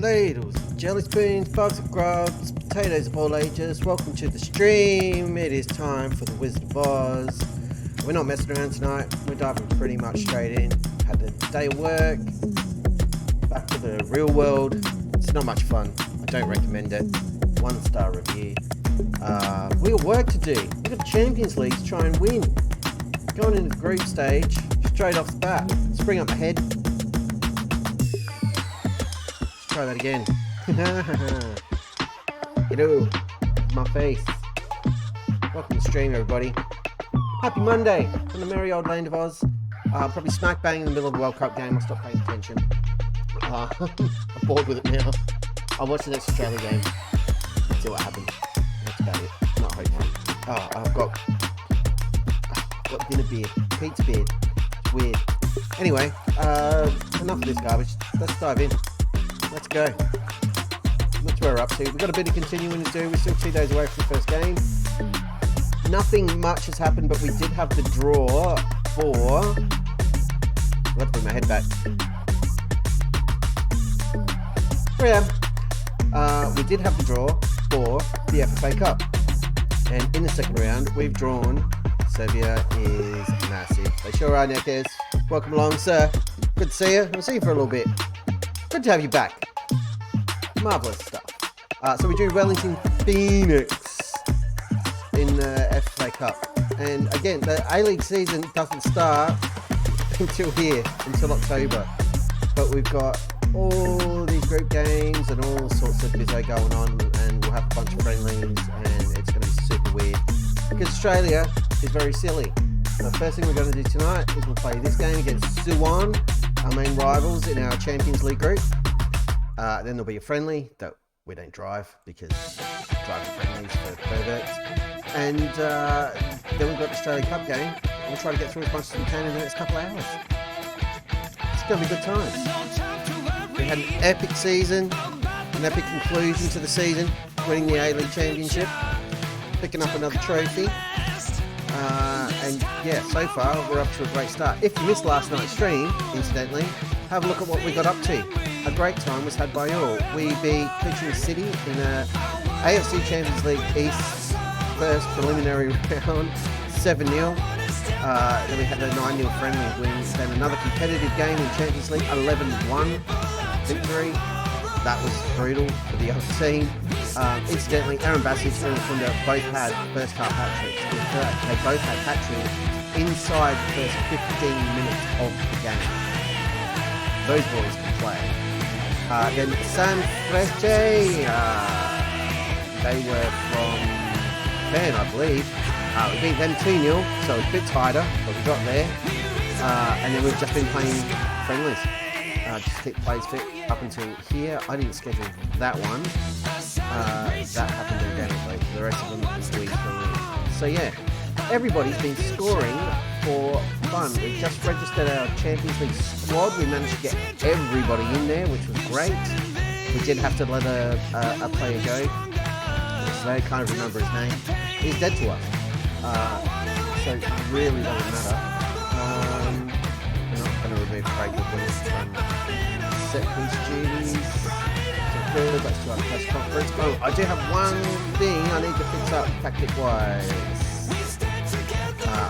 ladles, jelly spoons, bugs of grubs, potatoes of all ages. Welcome to the stream. It is time for the Wizard of Oz. We're not messing around tonight. We're diving pretty much straight in. Had a day of work. Back to the real world. It's not much fun. I don't recommend it. 1-star review. We got work to do. We got the Champions League to try and win. Going into the group stage straight off the bat. Let's bring up my head. Try that again. Hello, my face. Welcome to the stream, everybody. Happy Monday from the merry old land of Oz. Probably smack bang in the middle of the World Cup game. I'll stop paying attention. I'm bored with it now. I'll watch the next Australia game. See what happens. That's about it. Not hopeful. Oh, I've got dinner beard. Pete's beard. It's weird. Anyway, enough of this garbage. Let's dive in. Let's go. That's where we're up to. We've got a bit of continuing to do. We're still 2 days away from the first game. Nothing much has happened, but we did have the draw for... I've got to bring my head back. Here I am. We did have the draw for the FFA Cup. And in the second round, we've drawn... Serbia is massive. They sure are, Neckers. Welcome along, sir. Good to see you. I'll see you for a little bit. Good to have you back. Marvellous stuff. So we do Wellington Phoenix in the FA Cup. And again, the A-League season doesn't start until October. But we've got all these group games and all sorts of bizzo going on. And we'll have a bunch of friendlies and it's going to be super weird. Because Australia is very silly. The first thing we're going to do tonight is we'll play this game against Suwon, our main rivals in our Champions League group. Then there'll be a friendly that we don't drive because driving friendlies for perverts. And then we've got the Australia Cup game. We'll try to get through as much as we can in the next couple of hours. It's going to be good times. We had an epic season, an epic conclusion to the season, winning the A-League Championship, picking up another trophy. And yeah, so far we're up to a great start. If you missed last night's stream, incidentally, have a look at what we got up to. A great time was had by all. We beat Pitching City in a AFC Champions League East first preliminary round, 7-0. Then we had a 9-0 friendly win. Then another competitive game in Champions League, 11-1 victory. That was brutal for the other team. Incidentally, Aaron Bassett and IRUNKUNDA both had first half hat-tricks. They both had hat-tricks inside the first 15 minutes of the game. Those boys can play. Then San Frece, they were from Japan, I believe. We beat them 2-0, so it's a bit tighter, but we got there. And then we've just been playing friendlies. Just keep plays fit up until here. I didn't schedule that one. That happened organically. The rest of them is week for week. So yeah, everybody's been scoring for fun. We've just registered our Champions League squad. We managed to get everybody in there, which was great. We did have to let a player go. So I can't remember his name. He's dead to us. So it really doesn't matter. We're not going to remove Craig Willis from set piece duties. That's to our press conference. Oh, I do have one thing I need to fix up tactic-wise.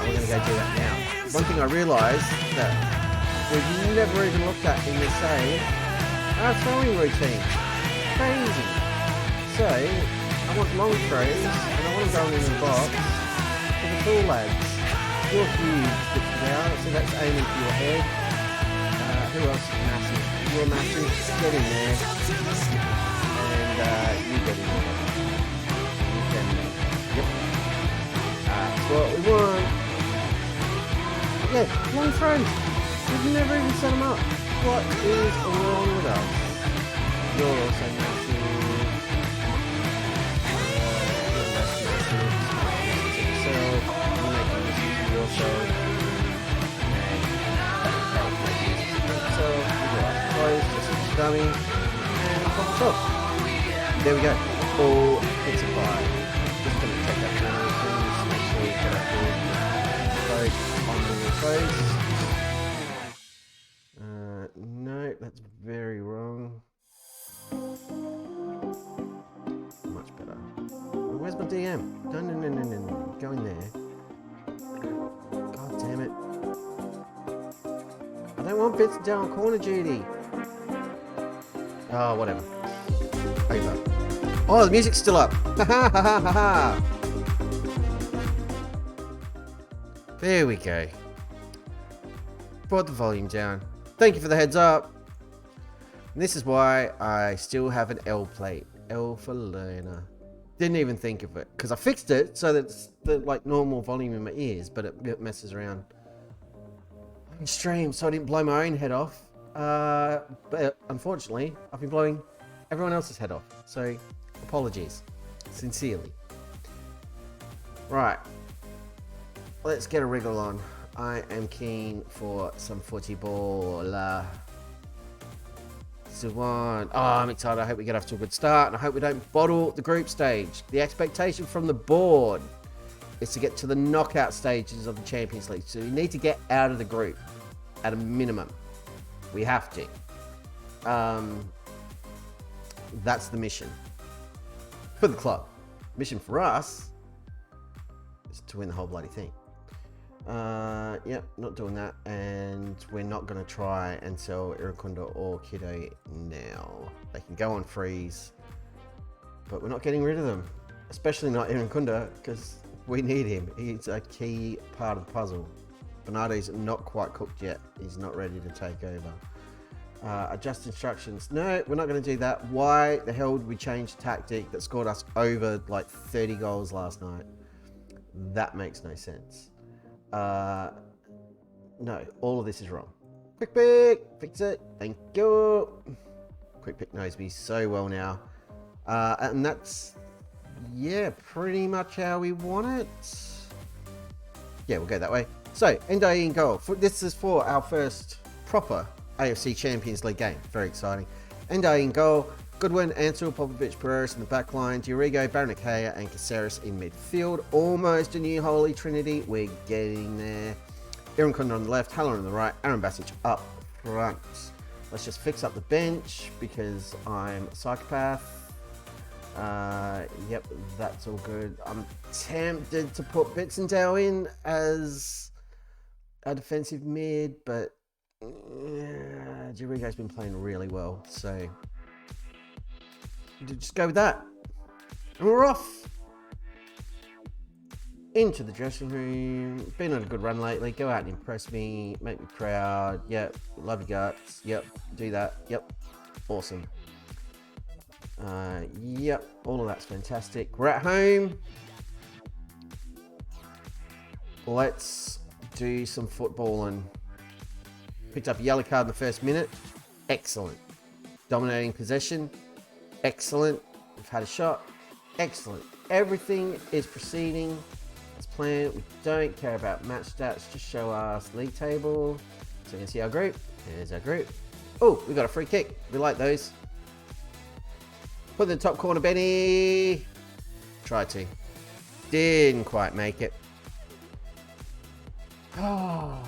We're going to go do that now. One thing I realised that we've never even looked at in the save, our throwing routine. Crazy. So, I want long throws, and I want to go in the box for the cool lads. You're huge, bits now, so that's aiming for your head. Who else is massive? You're massive, get in there. And you get in there. You get in there. Yep. That's what we want. Yeah, long throws. We've never even set them up. What is wrong with us? You're also massive. You're less massive. You're making this to yourself. So we do our clothes, just a dummy, and pop the top. There we go. All hits a 5. Just going to check that channel things, make sure we've got our code on the clothes. No, that's very wrong. DM. No. Go in there. God damn it. I don't want bits down corner duty. Oh, whatever. Over. Oh, the music's still up. Ha ha ha ha ha. There we go. Brought the volume down. Thank you for the heads up. And this is why I still have an L plate. L for learner. Didn't even think of it because I fixed it so that it's the like normal volume in my ears, but it messes around on stream, so I didn't blow my own head off. But unfortunately, I've been blowing everyone else's head off. So apologies, sincerely. Right, let's get a wriggle on. I am keen for some footy ball. One. Oh, I'm excited. I hope we get off to a good start, and I hope we don't bottle the group stage. The expectation from the board is to get to the knockout stages of the Champions League. So we need to get out of the group at a minimum. We have to. That's the mission for the club. Mission for us is to win the whole bloody thing. Yep, not doing that, and we're not going to try and sell IRUNKUNDA or Kiddo now. They can go on freeze, but we're not getting rid of them, especially not IRUNKUNDA, because we need him. He's a key part of the puzzle. Bernardo's not quite cooked yet. He's not ready to take over. Adjust instructions. No, we're not going to do that. Why the hell would we change tactic that scored us over like 30 goals last night? That makes no sense. No, all of this is wrong. Quick pick, fix it. Thank you. Quick pick knows me so well now. And that's, yeah, pretty much how we want it. Yeah, we'll go that way. So, Ndai in goal. This is for our first proper AFC Champions League game. Very exciting. Ndai in goal. Goodwin, Ansel, Popovic, Pereira in the back line, Durigo, Baranakea, and Caceres in midfield. Almost a new holy trinity. We're getting there. IRUNKUNDA on the left, Haller on the right, Aaron Basic up front. Let's just fix up the bench because I'm a psychopath. Yep, that's all good. I'm tempted to put Bitsendale in as a defensive mid, but Durigo's been playing really well, so just go with that. And we're off into the dressing room. Been on a good run lately. Go out and impress me. Make me proud. Yep. Love your guts. Yep. Do that. Yep. Awesome. Yep. All of that's fantastic. We're at home. Let's do some footballing. Picked up a yellow card in the first minute. Excellent. Dominating possession. Excellent. We've had a shot. Excellent. Everything is proceeding as planned. We don't care about match stats. Just show us league table. So you can see our group. There's our group. Oh, we got a free kick. We like those. Put in the top corner, Benny. Tried to. Didn't quite make it. Oh.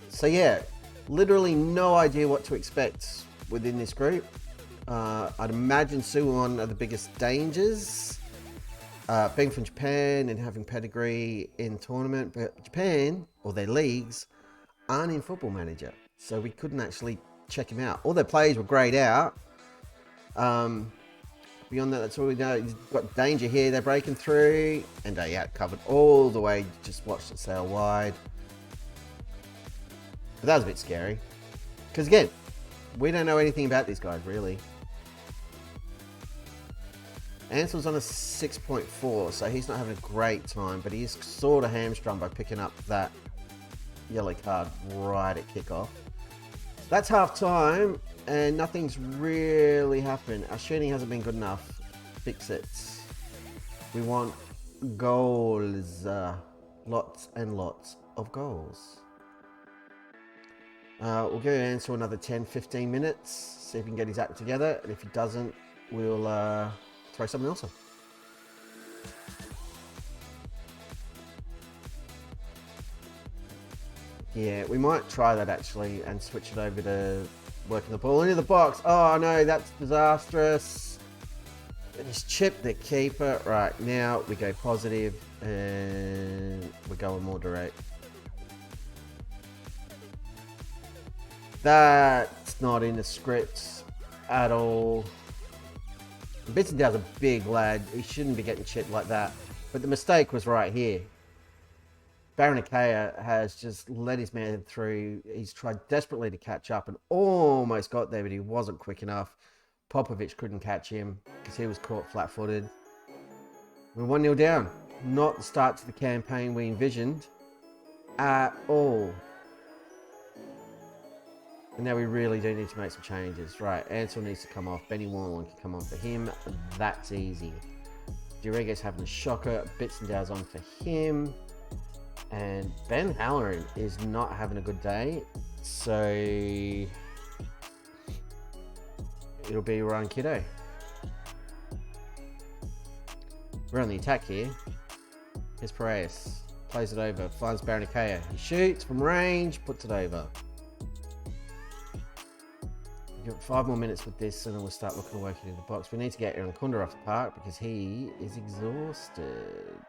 So yeah, literally no idea what to expect within this group. I'd imagine Suwon are the biggest dangers. Being from Japan and having pedigree in tournament, but Japan, or their leagues, aren't in Football Manager. So we couldn't actually check them out. All their plays were grayed out. Beyond that, that's all we know. You've got danger here, they're breaking through. And they covered all the way, just watched it sail wide. But that was a bit scary. Because again, we don't know anything about these guys, really. Ansel's on a 6.4, so he's not having a great time, but he is sort of hamstrung by picking up that yellow card right at kickoff. That's half time, and nothing's really happened. Our shooting hasn't been good enough. Fix it. We want goals. Lots and lots of goals. We'll give Ansel another 10-15 minutes, see if he can get his act together, and if he doesn't, we'll throw something else on. Yeah, we might try that actually and switch it over to working the ball into the box. Oh no, that's disastrous. And he's He's chipped the keeper. Right, now we go positive and we're going more direct. That's not in the script at all. Bissendale's a big lad. He shouldn't be getting chipped like that. But the mistake was right here. Baranakea has just let his man through. He's tried desperately to catch up and almost got there, but he wasn't quick enough. Popovic couldn't catch him because he was caught flat-footed. We're 1-0 down. Not the start to the campaign we envisioned at all. And now we really do need to make some changes. Right, Ansel needs to come off. Benny Warren can come on for him. That's easy. Duriga's having a shocker. Bitsendale's on for him. And Ben Halloran is not having a good day. So it'll be IRUNKUNDA. We're on the attack here. Here's Perez. Plays it over. Finds Baranakea. He shoots from range. Puts it over. We've got 5 more minutes with this and then we'll start looking at working in the box. We need to get AURUNKUNDA off the park because he is exhausted.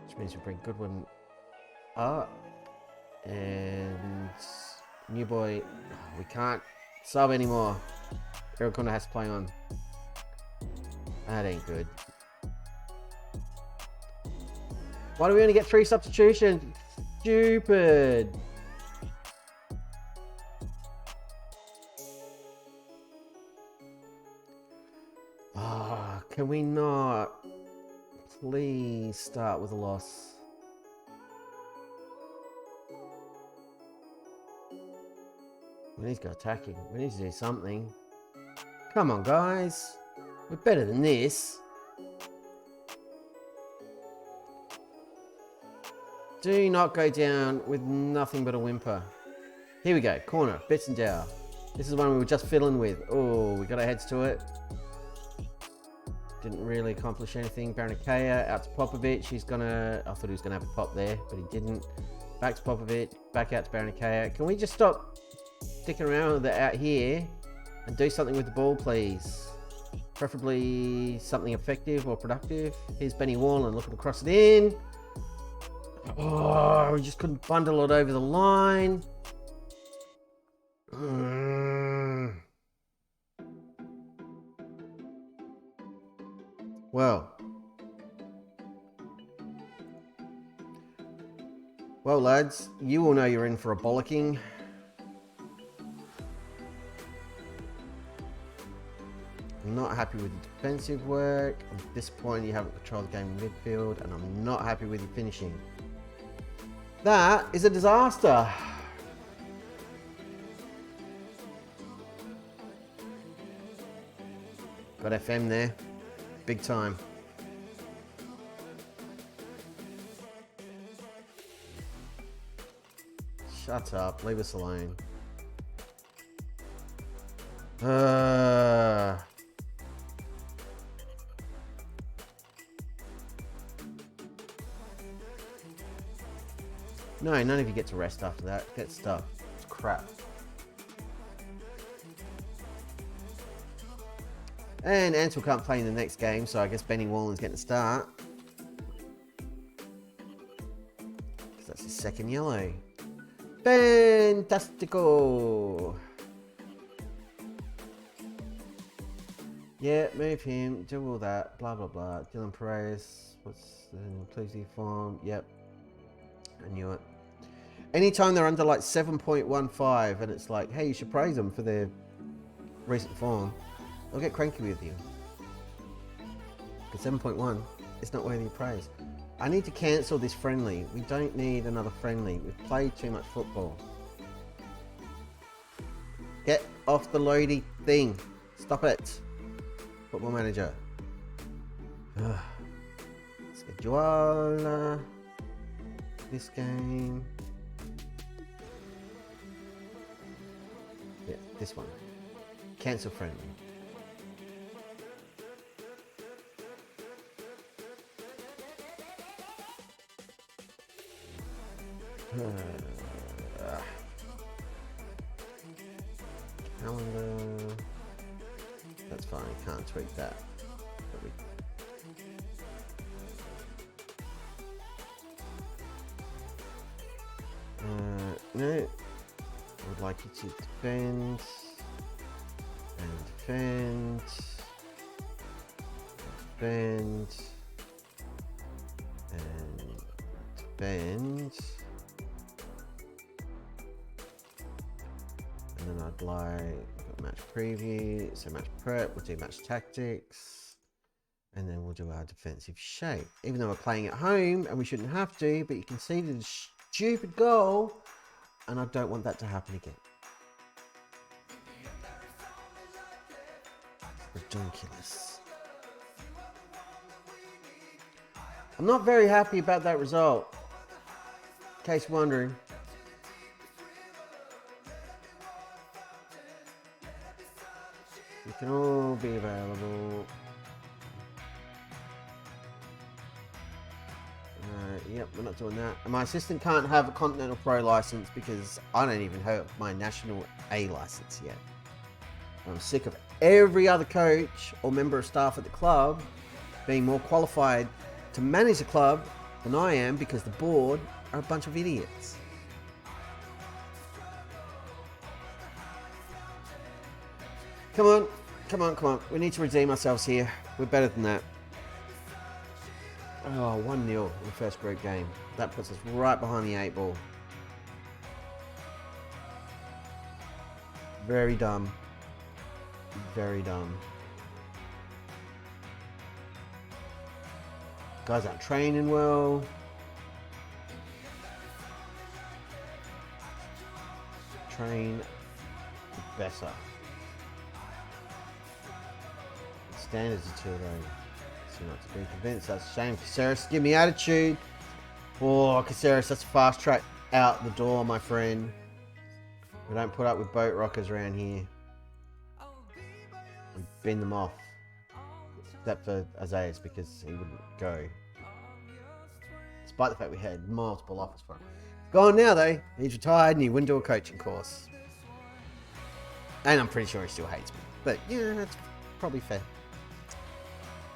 Which means we bring Goodwin up. And new boy, we can't sub anymore. AURUNKUNDA has to play on. That ain't good. Why do we only get 3 substitutions? Stupid. Ah, can we not please start with a loss? We need to go attacking. We need to do something. Come on, guys. We're better than this. Do not go down with nothing but a whimper. Here we go. Corner. Bitsendale. This is the one we were just fiddling with. Oh, we got our heads to it. Didn't really accomplish anything. Baranakea out to Popovic. He's gonna... I thought he was gonna have a pop there, but he didn't. Back to Popovic. Back out to Baranakea. Can we just stop sticking around with it out here and do something with the ball, please? Preferably something effective or productive. Here's Benny Warland looking to cross it in. Oh, we just couldn't bundle it over the line. Well, lads, you all know you're in for a bollocking. I'm not happy with your defensive work. I'm disappointed you haven't controlled the game in midfield, and I'm not happy with your finishing. That is a disaster. Got FM there. Big time. Shut up. Leave us alone. No, none of you get to rest after that. Get stuff. It's crap. And Ansel can't play in the next game, so I guess Benny Warland's getting a start. That's his second yellow. Fantastico! Yeah, move him, do all that, blah blah blah. Dylan Perez, what's the inclusive form? Yep, I knew it. Anytime they're under like 7.15 and it's like, hey, you should praise them for their recent form, they'll get cranky with you. Because 7.1 is not worthy of praise. I need to cancel this friendly. We don't need another friendly. We've played too much football. Get off the loady thing. Stop it. Football manager. Schedule this game. Yeah, this one. Cancel friendly. Calendar. That's fine. Can't tweak that. No. I would like you to defend and defend. Defend and defend. And then I'd like match preview, so match prep, we'll do match tactics, and then we'll do our defensive shape. Even though we're playing at home and we shouldn't have to, but you can see the stupid goal, and I don't want that to happen again. Ridiculous. I'm not very happy about that result. In case you're wondering. You can all be available. Yep, we're not doing that. And my assistant can't have a Continental Pro license because I don't even have my National A license yet. I'm sick of every other coach or member of staff at the club being more qualified to manage the club than I am because the board are a bunch of idiots. Come on, come on, come on. We need to redeem ourselves here. We're better than that. Oh, 1-0 in the first group game. That puts us right behind the 8 ball. Very dumb. Very dumb. Guys aren't training well. Train better. Standards are too low. So not to be convinced. That's a shame. Caceres, give me attitude. Oh, Caceres, that's a fast track out the door, my friend. We don't put up with boat rockers around here. We bin them off. Except for Isaias because he wouldn't go. Despite the fact we had multiple offers for him. He's gone now though. He's retired and he wouldn't do a coaching course. And I'm pretty sure he still hates me. But yeah, that's probably fair.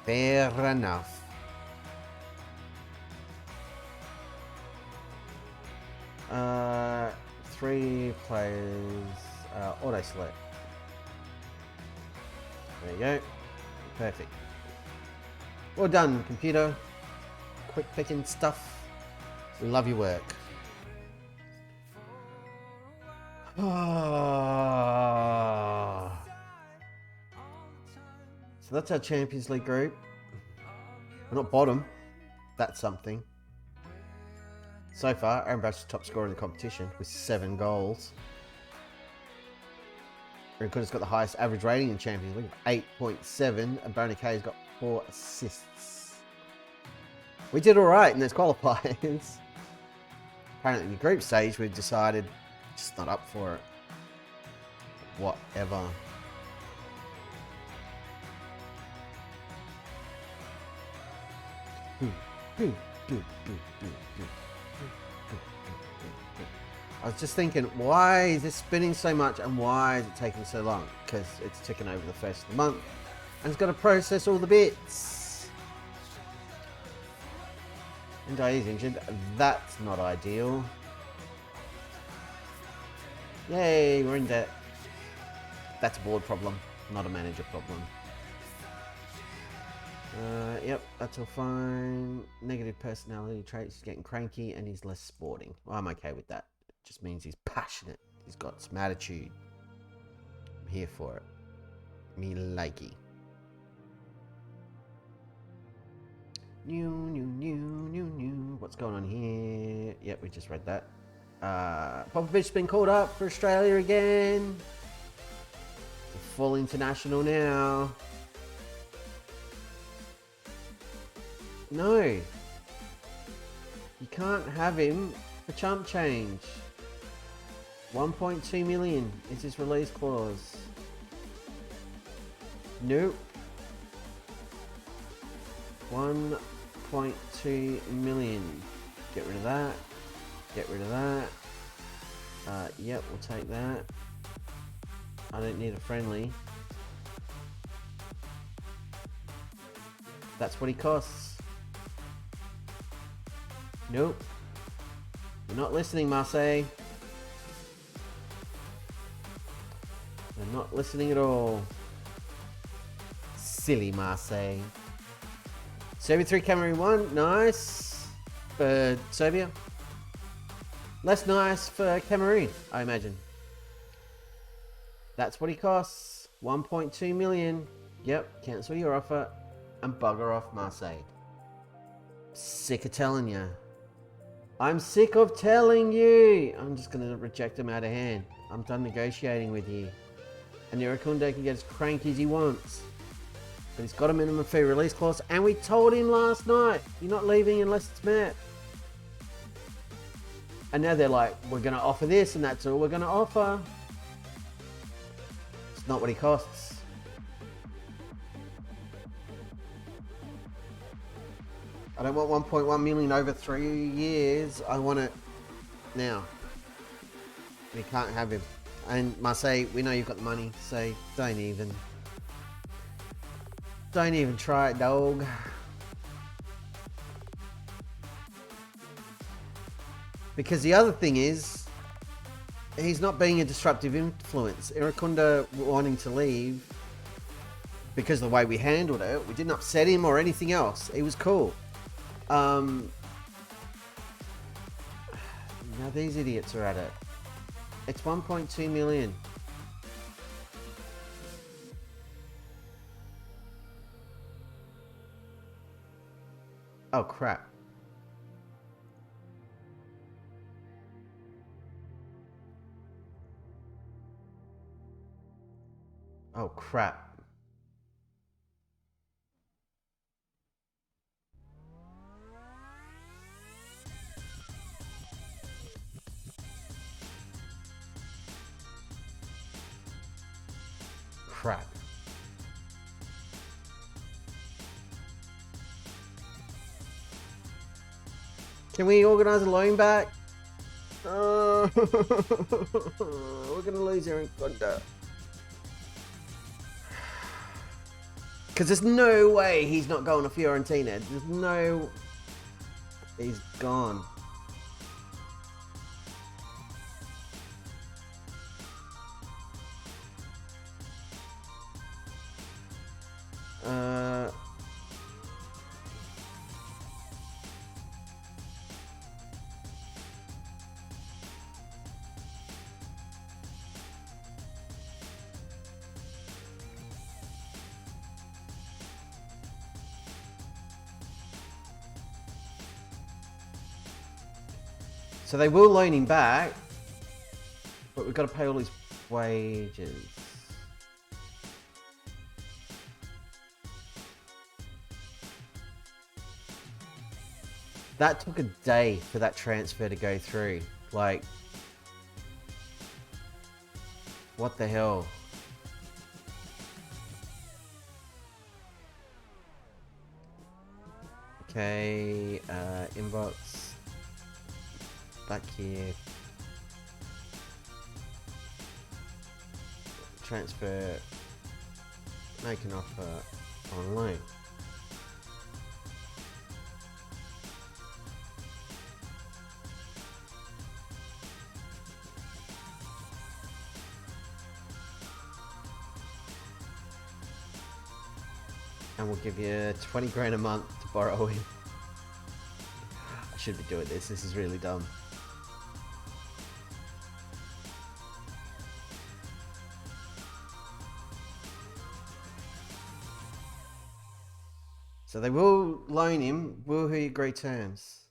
Fair enough. Three players, auto select. There you go. Perfect. Well done, computer. Quick picking stuff. We love your work. So that's our Champions League group. We're not bottom. That's something. So far, Aaron Brad's the top scorer in the competition with 7 goals. IRUNKUNDA's got the highest average rating in Champions League, 8.7, and Barney K's got 4 assists. We did alright in those qualifiers. Apparently in the group stage we've decided just not up for it. Whatever. I was just thinking, why is this spinning so much and why is it taking so long? Because it's ticking over the first of the month and it's got to process all the bits. And Dai's injured. That's not ideal. Yay, we're in debt. That's a board problem, not a manager problem. Yep, that's all fine. Negative personality traits. He's getting cranky and he's less sporting. Well, I'm okay with that. It just means he's passionate. He's got some attitude. I'm here for it. Me likey. New. What's going on here? Yep, we just read that. Popovich's been called up for Australia again. It's a full international now. No. You can't have him for chump change. 1.2 million is his release clause. Nope. 1.2 million. Get rid of that. Get rid of that. Yep, we'll take that. I don't need a friendly. That's what he costs. Nope. You're not listening, Marseille. They're not listening at all. Silly Marseille. Serbia 3, Cameroon 1. Nice for Serbia. Less nice for Cameroon, I imagine. That's what he costs. 1.2 million. Yep, cancel your offer and bugger off Marseille. Sick of telling you. I'm sick of telling you. I'm just going to reject him out of hand. I'm done negotiating with you. And IRUNKUNDA can get as cranky as he wants. But he's got a minimum fee release clause. And we told him last night, you're not leaving unless it's met. And now they're like, we're going to offer this and that's all we're going to offer. It's not what he costs. I don't want 1.1 million over 3 years. I want it now. We can't have him. And Marseille, we know you've got the money, so don't even try it, dog. Because the other thing is, he's not being a disruptive influence. IRUNKUNDA wanting to leave because of the way we handled it, we didn't upset him or anything else. He was cool. Now these idiots are at it. It's 1.2 million. Oh crap. Oh crap. Crap. Can we organize a loan back? We're gonna lose IRUNKUNDA. Because there's no way he's not going to Fiorentina. There's no... He's gone. So they will loan him back, but we've got to pay all his wages. That took a day for that transfer to go through. Like, what the hell? Okay, inbox. Back here. Transfer. Make an offer on loan. And we'll give you 20 grand a month to borrow him. I should be doing this. This is really dumb. So they will loan him. Will he agree terms?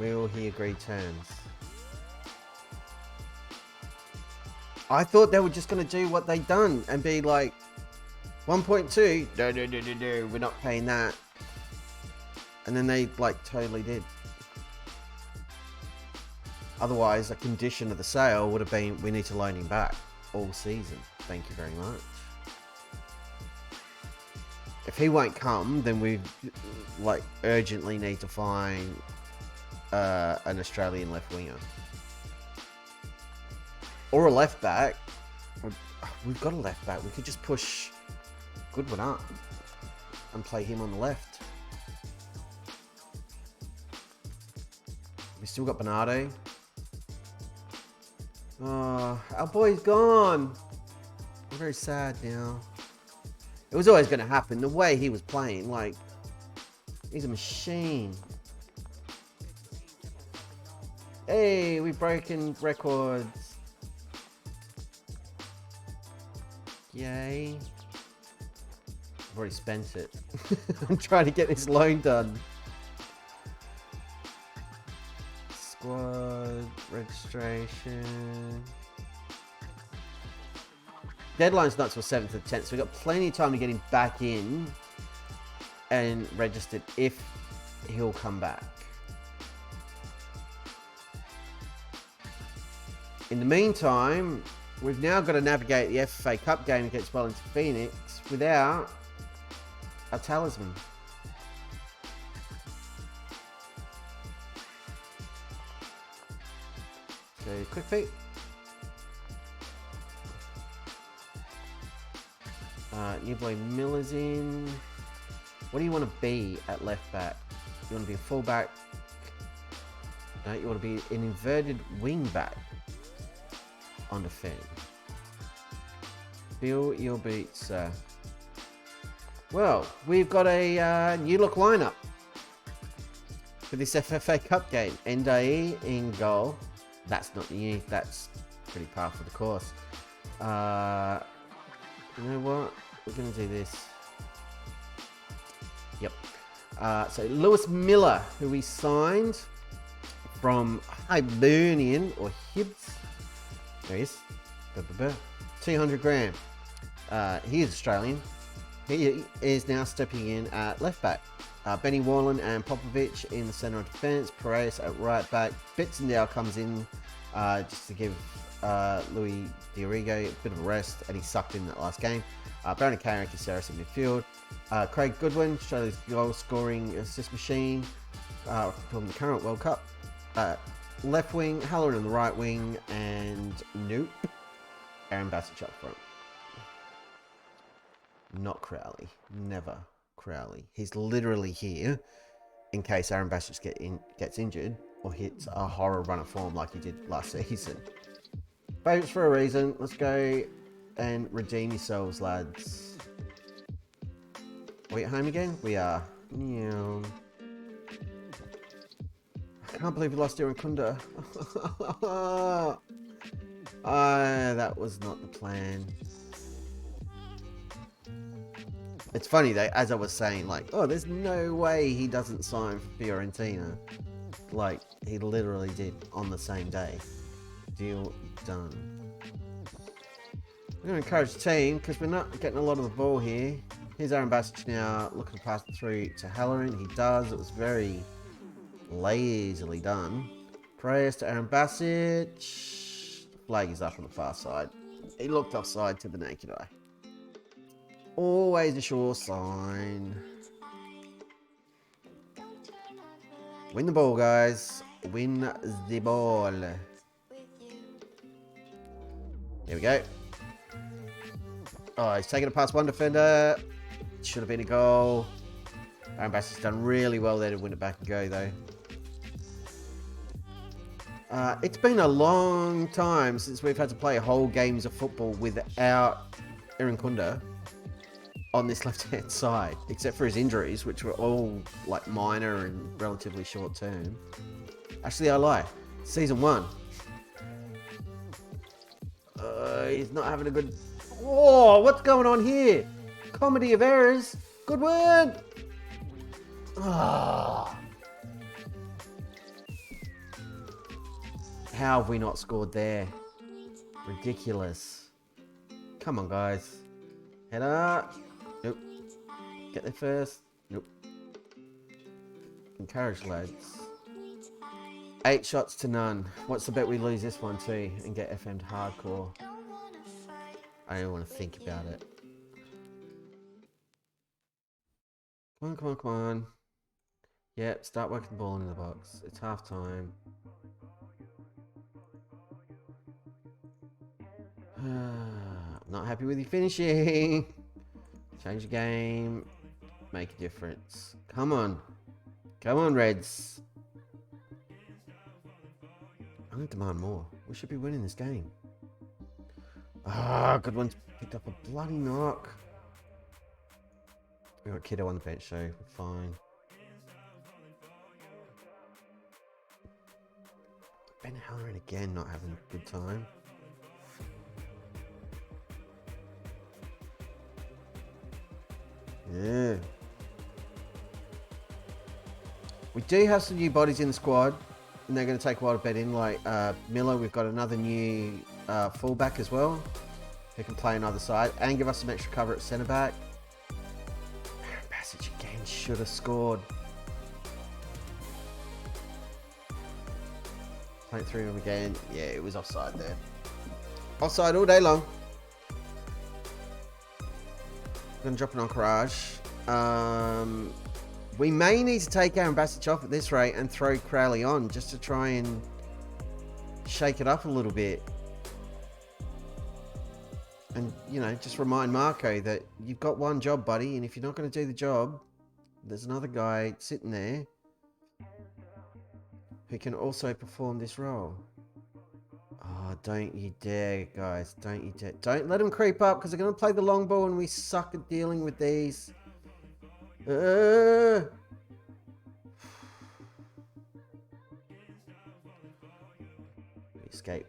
Will he agree terms? I thought they were just going to do what they'd done and be like, 1.2, no, we're not paying that. And then they like totally did. Otherwise, a condition of the sale would have been, we need to loan him back all season. Thank you very much. If he won't come, then we like urgently need to find an Australian left winger. Or a left back. We've got a left back. We could just push Goodwin up and play him on the left. We still got Bernardo. Oh, our boy's gone. I'm very sad now. It was always going to happen. The way he was playing, like, he's a machine. Hey, we've broken records. Yay. I've already spent it. I'm trying to get this loan done. Squad registration. Deadline's not till 7th of 10th, so we've got plenty of time to get him back in and registered if he'll come back. In the meantime, we've now got to navigate the FA Cup game against Wellington Phoenix without a talisman. So, quick feet. New boy Miller's in. What do you want to be at left back? You want to be a full back? No, you want to be an inverted wing back on defend. Feel your beats, sir. Well, we've got a new look lineup for this FFA Cup game. Ndaye in goal. That's not new. That's pretty par for the course. You know what? We're going to do this. Yep. So Lewis Miller, who we signed from Hibernian or Hibs. There he is. 200 grand. He is Australian. He is now stepping in at left back. Benny Warland and Popovic in the centre of defence. Perez at right back. Bitsendale comes in just to give Louis Diorigo a bit of a rest, and he sucked in that last game. Brandon Carrick is Saracen midfield. Craig Goodwin, Australia's goal scoring assist machine from the current World Cup. Left wing, Halloran on the right wing, and nope, Aaron Bassett up front. Not Crowley. Never Crowley. He's literally here in case Aaron Bassett gets injured or hits a horror run of form like he did last season. Favourites for a reason. Let's go and redeem yourselves, lads. Are we at home again? We are. Yeah. I can't believe we lost IRUNKUNDA. That was not the plan. It's funny though, as I was saying, like, oh, there's no way he doesn't sign for Fiorentina. Like, he literally did on the same day. Deal done. I'm going to encourage the team because we're not getting a lot of the ball here. Here's Aaron Bassett now looking to pass it through to Halloran. He does. It was very lazily done. Prayers to Aaron Bassett. Flag is up on the far side. He looked offside to the naked eye. Always a sure sign. Win the ball, guys. Win the ball. There we go. Oh, he's taking it past one defender. Should have been a goal. Aaron Bassett's done really well there to win it back and go, though. It's been a long time since we've had to play whole games of football without IRUNKUNDA on this left-hand side, except for his injuries, which were all like minor and relatively short term. Actually, I lie. Season 1. He's not having a good... Whoa, what's going on here? Comedy of errors. Good word. Oh. How have we not scored there? Ridiculous. Come on, guys. Head up. Nope. Get there first. Nope. Encourage, lads. 8 shots to none. What's the bet we lose this one too and get FM to hardcore? I don't even want to think about it. Come on, come on, come on. Yep, start working the ball into the box. It's half time. Not happy with you finishing. Change the game. Make a difference. Come on. Come on, Reds. I'm going to demand more. We should be winning this game. Ah, good one. Picked up a bloody knock. We got Kiddo on the bench, so we're fine. Ben Halloran again, not having a good time. Yeah. We do have some new bodies in the squad, and they're going to take a while to bed in. Like Miller, we've got another new fullback as well, who can play on either side and give us some extra cover at centre back. Aaron Passage again should have scored. Playing through him again. Yeah, it was offside there. Offside all day long. I'm going to drop an Encourage. We may need to take Aaron Bassett off at this rate and throw Crowley on just to try and shake it up a little bit. And, you know, just remind Marco that you've got one job, buddy, and if you're not going to do the job, there's another guy sitting there who can also perform this role. Oh, don't you dare, guys. Don't you dare. Don't let them creep up because they're going to play the long ball and we suck at dealing with these. Escape.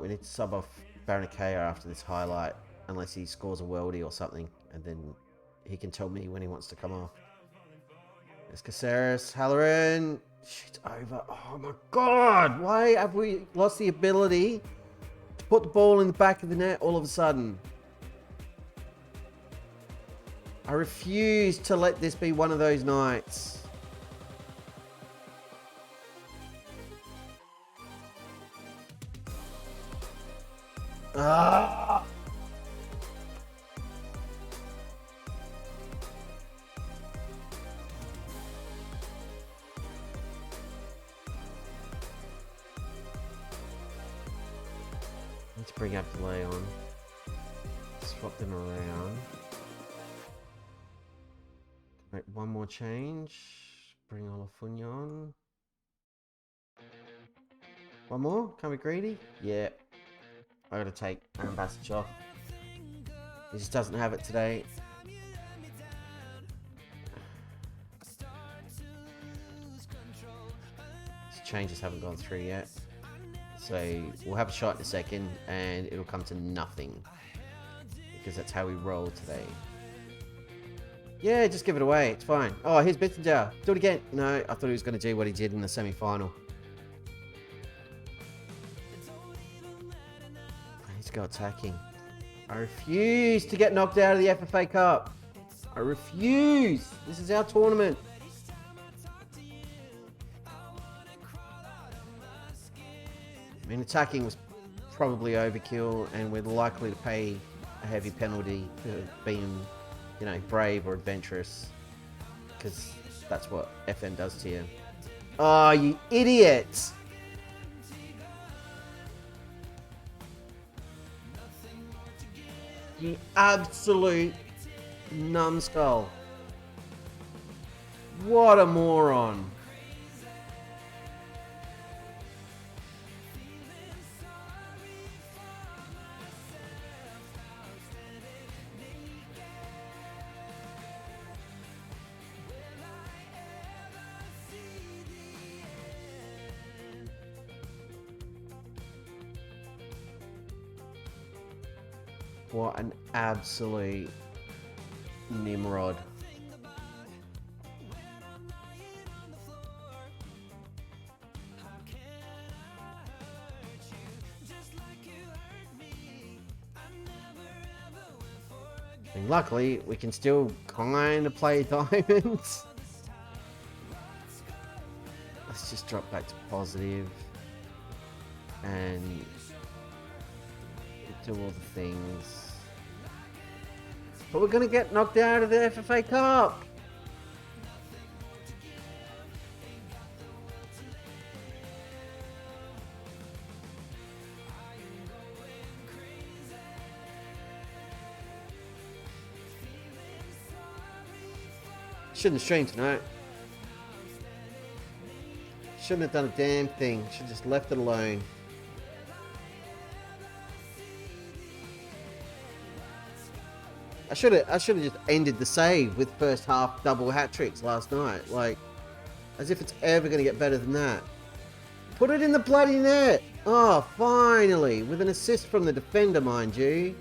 We need to sub off Baranakea after this highlight unless he scores a worldie or something and then he can tell me when he wants to come off. There's Caceres, Halloran. Shit's over. Oh my god! Why have we lost the ability to put the ball in the back of the net all of a sudden? I refuse to let this be one of those nights. Ah! Let's bring Adelaide on. Swap them around. Make one more change. Bring Olafunya on. One more? Can't be greedy? Yeah. I gotta take Aaron Bassett off. He just doesn't have it today. These changes haven't gone through yet. So we'll have a shot in a second and it'll come to nothing. Because that's how we roll today. Yeah, just give it away. It's fine. Oh, here's Bittendow. Do it again. No, I thought he was going to do what he did in the semi-final. I need to go attacking. I refuse to get knocked out of the FFA Cup. I refuse. This is our tournament. I mean, attacking was probably overkill, and we're likely to pay a heavy penalty for being, you know, brave or adventurous, because that's what FM does to you. Oh, you idiot! You absolute numbskull. What a moron. What an absolute Nimrod. And luckily, we can still kind of play diamonds. Let's just drop back to positive and do all the things. But we're going to get knocked out of the FFA Cup. Shouldn't have streamed tonight. Shouldn't have done a damn thing. Should have just left it alone. I should have just ended the save with first half double hat tricks last night. Like, as if it's ever going to get better than that. Put it in the bloody net. Oh, finally. With an assist from the defender, mind you.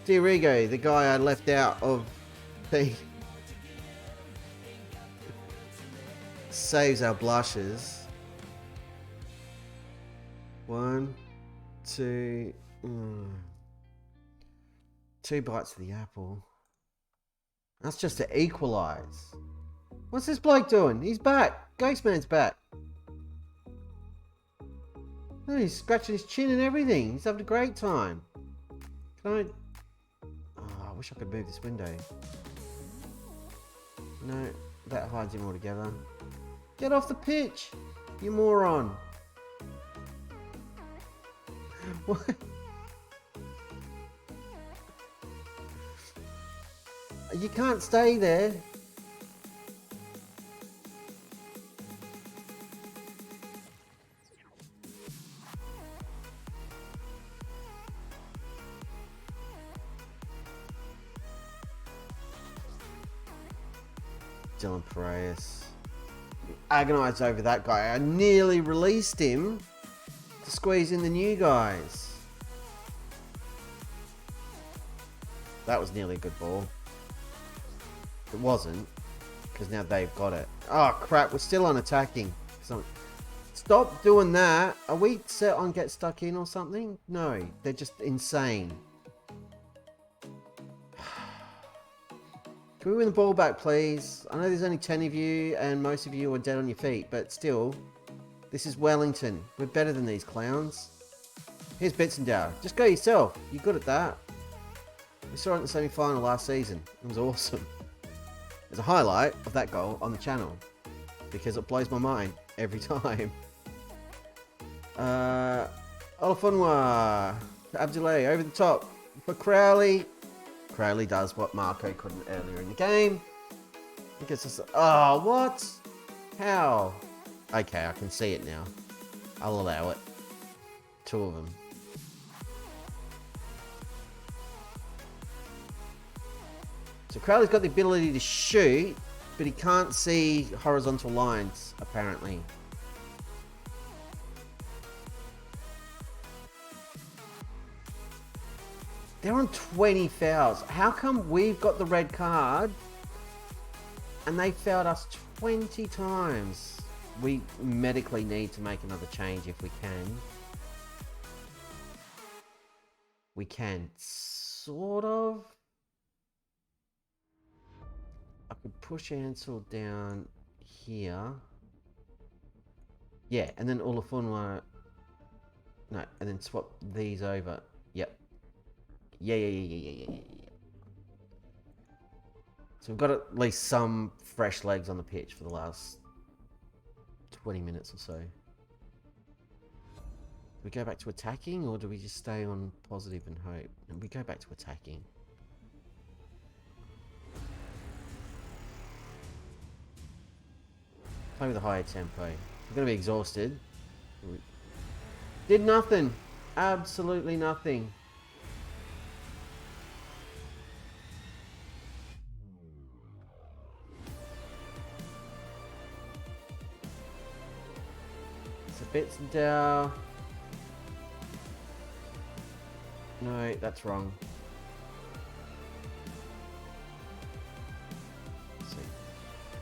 Diego, the guy I left out of the... Saves our blushes. 1, 2... 2 bites of the apple. That's just to equalise. What's this bloke doing? He's back. Ghostman's back. Oh, he's scratching his chin and everything. He's having a great time. Can I... Oh, I wish I could move this window. No, that hides him altogether. Get off the pitch, you moron. What? You can't stay there. Dylan Piraeus. Agonised over that guy. I nearly released him to squeeze in the new guys. That was nearly a good ball. It wasn't, because now they've got it. Oh crap, we're still on attacking. Stop doing that. Are we set on get stuck in or something? No, they're just insane. Can we win the ball back, please? I know there's only 10 of you, and most of you are dead on your feet, but still, this is Wellington. We're better than these clowns. Here's Bitsendow. Just go yourself. You're good at that. We saw it in the semi-final last season. It was awesome. There's a highlight of that goal on the channel, because it blows my mind every time. Olafunwa. Adelaide, over the top. For Crowley. Crowley does what Marco couldn't earlier in the game. Because it's... Oh, what? How? Okay, I can see it now. I'll allow it. 2 of them. So Crowley's got the ability to shoot, but he can't see horizontal lines, apparently. They're on 20 fouls. How come we've got the red card and they fouled us 20 times? We medically need to make another change if we can. We can, sort of. I could push Ansel down here. Yeah, and then Olafunwa. No, and then swap these over. Yep. Yeah. So we've got at least some fresh legs on the pitch for the last 20 minutes or so. Do we go back to attacking, or do we just stay on positive and hope? And we go back to attacking. Play with a higher tempo. We're going to be exhausted. Did nothing. Absolutely nothing. It's a bit down. No, that's wrong. So,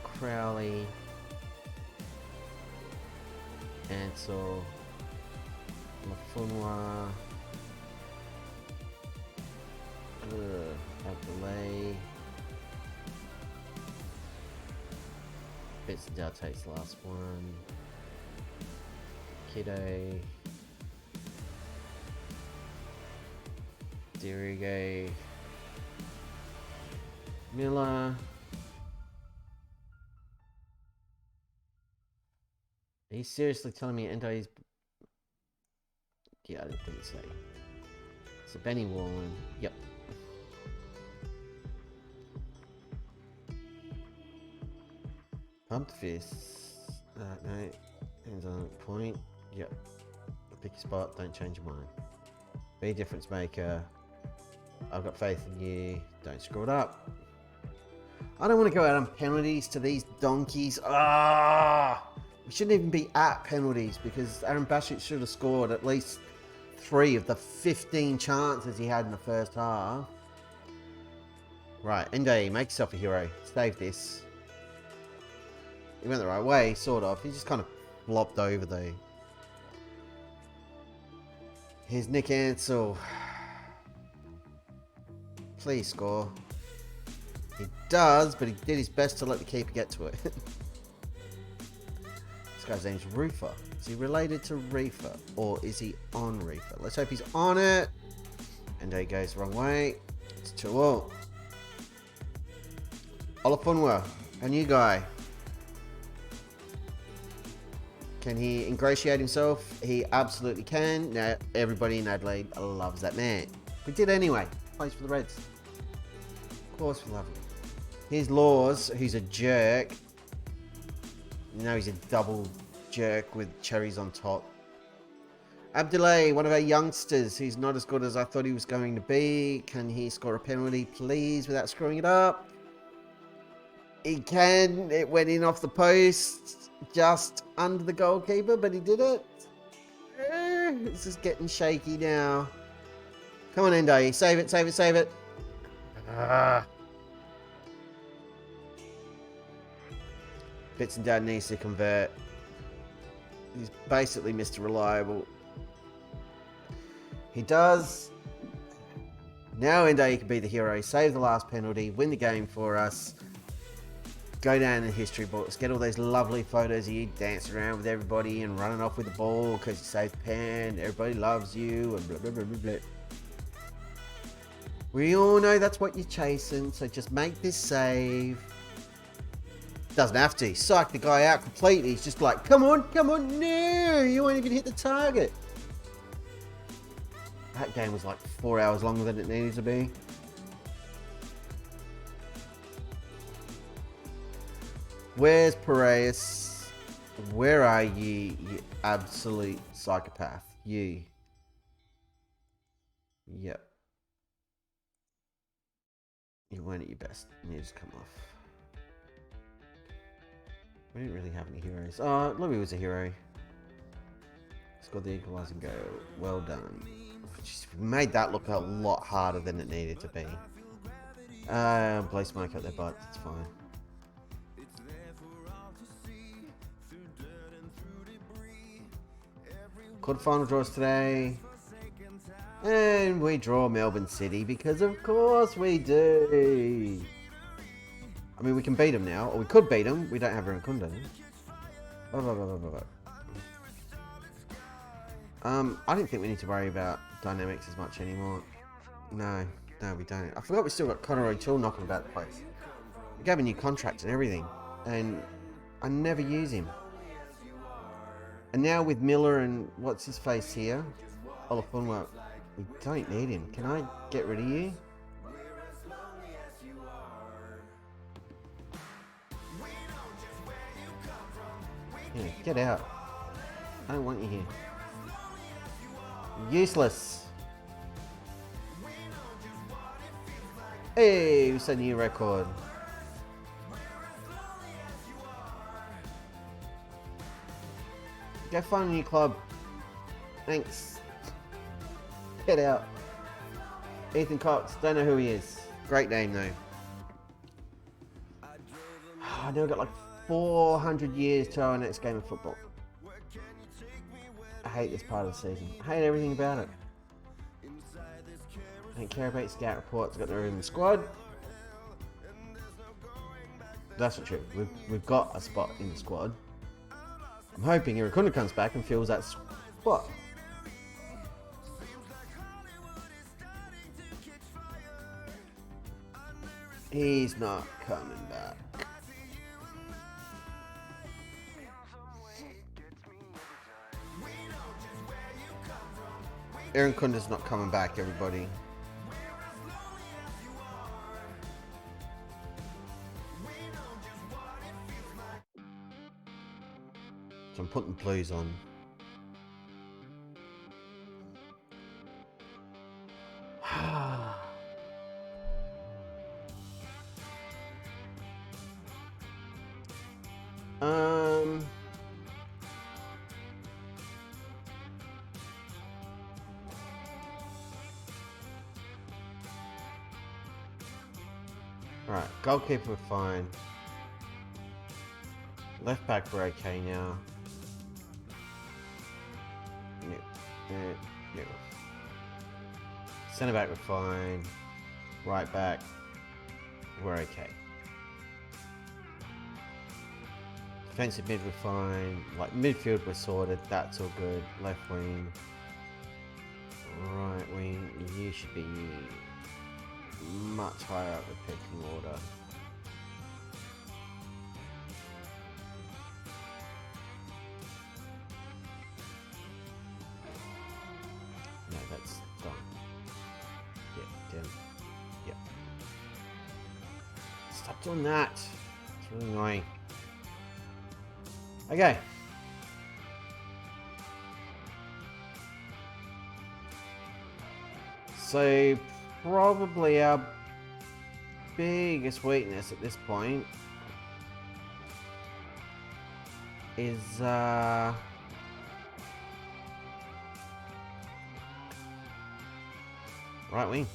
Crowley. Ansel. Lafunwa. Adelaide. Bitsendow takes the last one. Kiddo. Diego. Miller. Are you seriously telling me Endo is... Yeah, I didn't think so. So Benny Wallen. Yep. Pumped fist. No. Hands on point. Yep. Pick your spot. Don't change your mind. Be a difference maker. I've got faith in you. Don't screw it up. I don't want to go out on penalties to these donkeys. We shouldn't even be at penalties because Aaron Bashik should have scored at least 3 of the 15 chances he had in the first half. Right, Ende, make yourself a hero. Save this. He went the right way, sort of. He just kind of flopped over though. Here's Nick Ansell. Please score. He does, but he did his best to let the keeper get to it. This guy's name's Rufer. Is he related to Reefer? Or is he on Reefer? Let's hope he's on it. And there he goes the wrong way. It's 2-2. Olafunwa, a new guy. Can he ingratiate himself? He absolutely can. Now, everybody in Adelaide loves that man. We did anyway. Plays for the Reds. Of course we love him. Here's Laws, who's a jerk. Now he's a double jerk with cherries on top. Adelaide, one of our youngsters, who's not as good as I thought he was going to be. Can he score a penalty, please, without screwing it up? He can. It went in off the post, just under the goalkeeper, but he did it. This is getting shaky now. Come on, Endo. Save it, save it, save it. Bitson Dad needs to convert. He's basically Mr. Reliable. He does. Now Endo can be the hero. Save the last penalty. Win the game for us. Go down in the history books. Get all those lovely photos of you dancing around with everybody and running off with the ball because you saved the pen. Everybody loves you and blah, blah, blah, blah, blah. We all know that's what you're chasing, so just make this save. Doesn't have to. Psych the guy out completely. He's just like, come on, no, you won't even hit the target. That game was like 4 hours longer than it needed to be. Where's Piraeus? Where are you, you absolute psychopath? You. Yep. You weren't at your best. You just come off. We didn't really have any heroes. Oh, Louis was a hero. Scored the equalising goal. Well done. Just made that look a lot harder than it needed to be. Blow smoke up their butt. It's fine. Quarterfinal draws today. And we draw Melbourne City because of course we do. I mean, we can beat them now, or we could beat them. We don't have IRUNKUNDA. I don't think we need to worry about dynamics as much anymore. No, we don't. I forgot we still got Conor O'Toole knocking about the place. We gave him a new contract and everything, and I never use him. And now with Miller and what's his face here, Olafunwa, we don't need him. Can I get rid of you? Yeah, get out. I don't want you here. Useless. Hey, we set a new record. Go find a new club. Thanks. Get out. Ethan Cox, don't know who he is. Great name though. I now got like 400 years to our next game of football. I hate this part of the season. I hate everything about it. I don't care about scout reports. Got no room in the squad. That's not true. We've got a spot in the squad. I'm hoping IRUNKUNDA comes back and fills that spot. He's not coming back. IRUNKUNDA's not coming back, everybody. putting blues on. Right, goalkeeper we're fine. Left back we're okay now. Yep. Centre back we're fine. Right back we're okay. Defensive mid we're fine. Like midfield we're sorted. That's all good. Left wing. Right wing. You should be much higher up the pecking order. No, that's done. Yeah, down. Yep. Stop doing that. It's really annoying. Okay. So probably our biggest weakness at this point is right wing.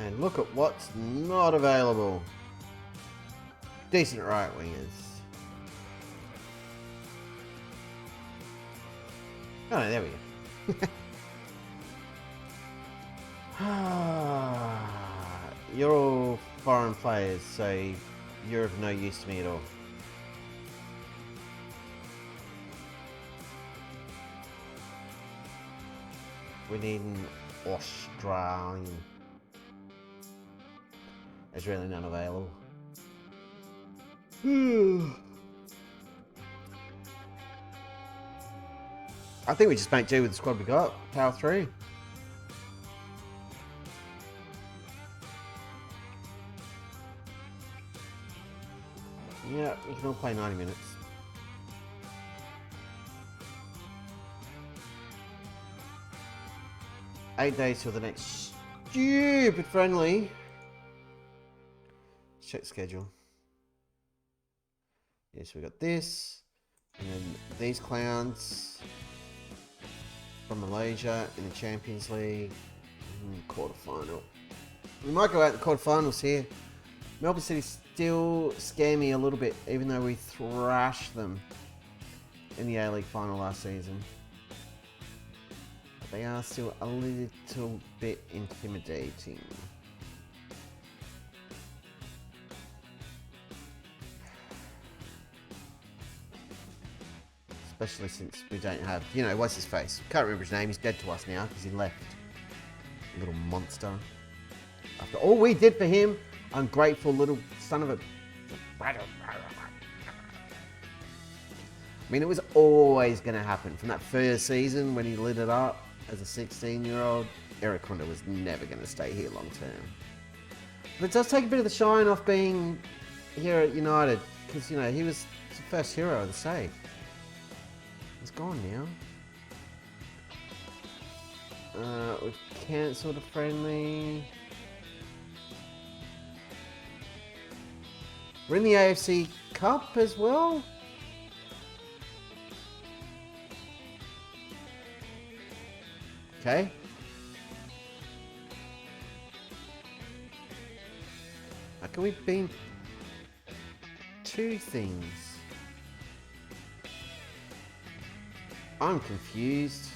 And look at what's not available. Decent right wingers. Oh, no, there we go. You're all foreign players, so you're of no use to me at all. We need an Australian. There's really none available. I think we just make do with the squad we got. Power through. Yeah, we can all play 90 minutes. Eight days till the next stupid friendly. Check schedule. Yes, we got this, and then these clowns from Malaysia in the Champions League quarterfinal. We might go out the quarterfinals here. Melbourne City still scare me a little bit, even though we thrashed them in the A-League final last season. But they are still a little bit intimidating. Especially since we don't have, you know, what's his face? Can't remember his name. He's dead to us now because he left. Little monster. After all we did for him, ungrateful little son of a... I mean, it was always going to happen. From that first season when he lit it up as a 16-year-old, IRUNKUNDA was never going to stay here long term. But it does take a bit of the shine off being here at United because, you know, he was the first hero of the save. It's gone now. We've cancelled a friendly. We're in the AFC Cup as well. Okay. How can we be two things? I'm confused.